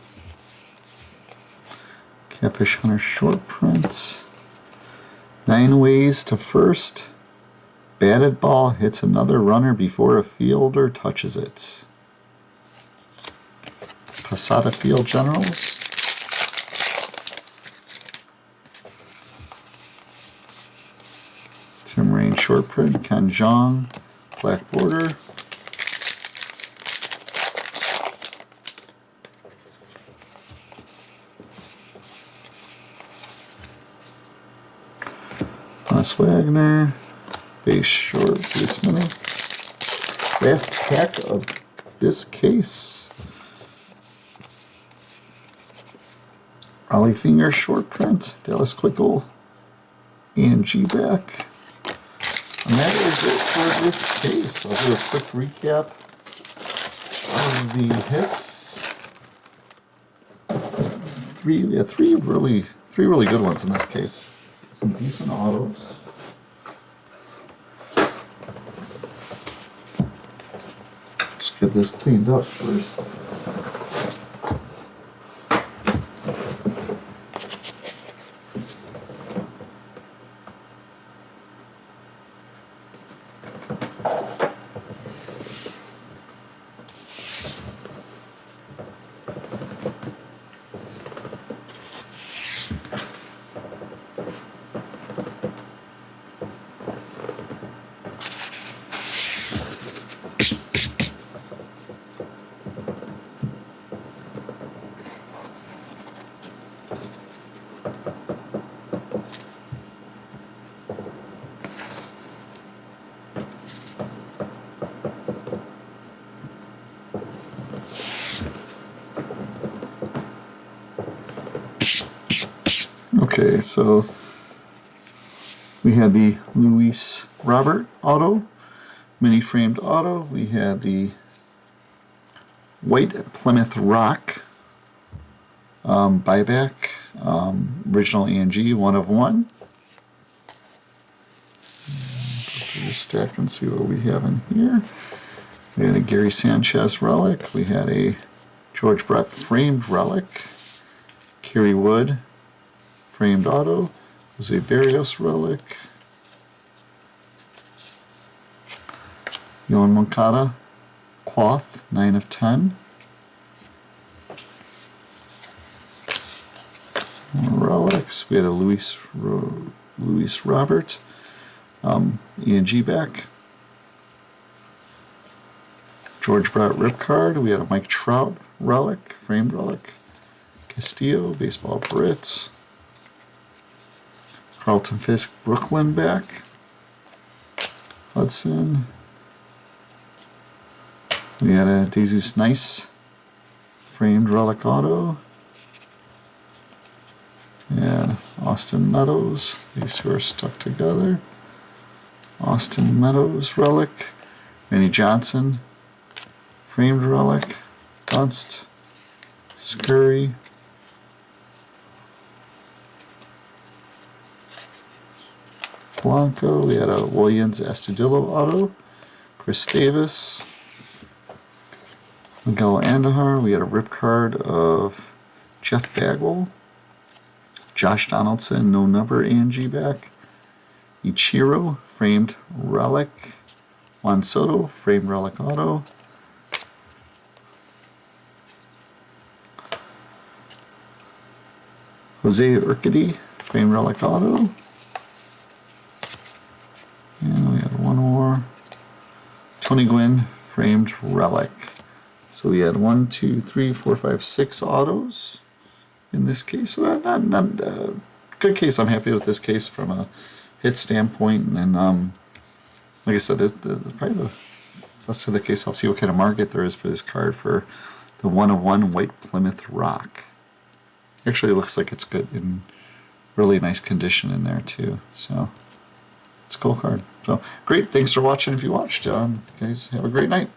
Catfish Hunter short print. 9 ways to first. Batted ball hits another runner before a fielder touches it. Posada Field Generals. Tim Raine short print. Ken Jeong black border. Les Wagner. Base short, base mini. Last pack of this case. Ollie Finger short print. Dallas Keuchel. ENG back. And that is it for this case. I'll do a quick recap of the hits. Three really good ones in this case. Some decent autos. Let's get this cleaned up first. Okay, so we had the Luis Robert auto, mini framed auto. We had the White Plymouth Rock buyback, original ENG, 1 of 1. Go through the stack and see what we have in here. We had a Gary Sanchez relic. We had a George Brett framed relic. Kerry Wood framed auto. Jose Barrios relic. Yohan Moncada cloth, 9 of 10. More relics. We had a Luis Robert ENG back. George Brett rip card. We had a Mike Trout relic, framed relic. Castillo, baseball Brits. Carlton Fisk, Brooklyn back. Hudson. We had a Jesus Nice framed relic auto. And Austin Meadows. These two are stuck together. Austin Meadows relic. Randy Johnson framed relic. Dunst. Scurry. Blanco. We had a Williams Astudillo auto. Chris Davis. Miguel Andujar. We had a rip card of Jeff Bagwell. Josh Donaldson, no number ENG back. Ichiro, framed relic. Juan Soto, framed relic auto. Jose Urquidy, framed relic auto. And we had one more. Tony Gwynn, framed relic. So we had 1, 2, 3, 4, 5, 6 autos in this case. So not good case. I'm happy with this case from a hit standpoint. And then, like I said, probably the rest of the case, I'll see what kind of market there is for this card for the 1/1 White Plymouth Rock. Actually, it looks like it's good in really nice condition in there too. So it's a cool card. So great. Thanks for watching. If you watched, guys, have a great night.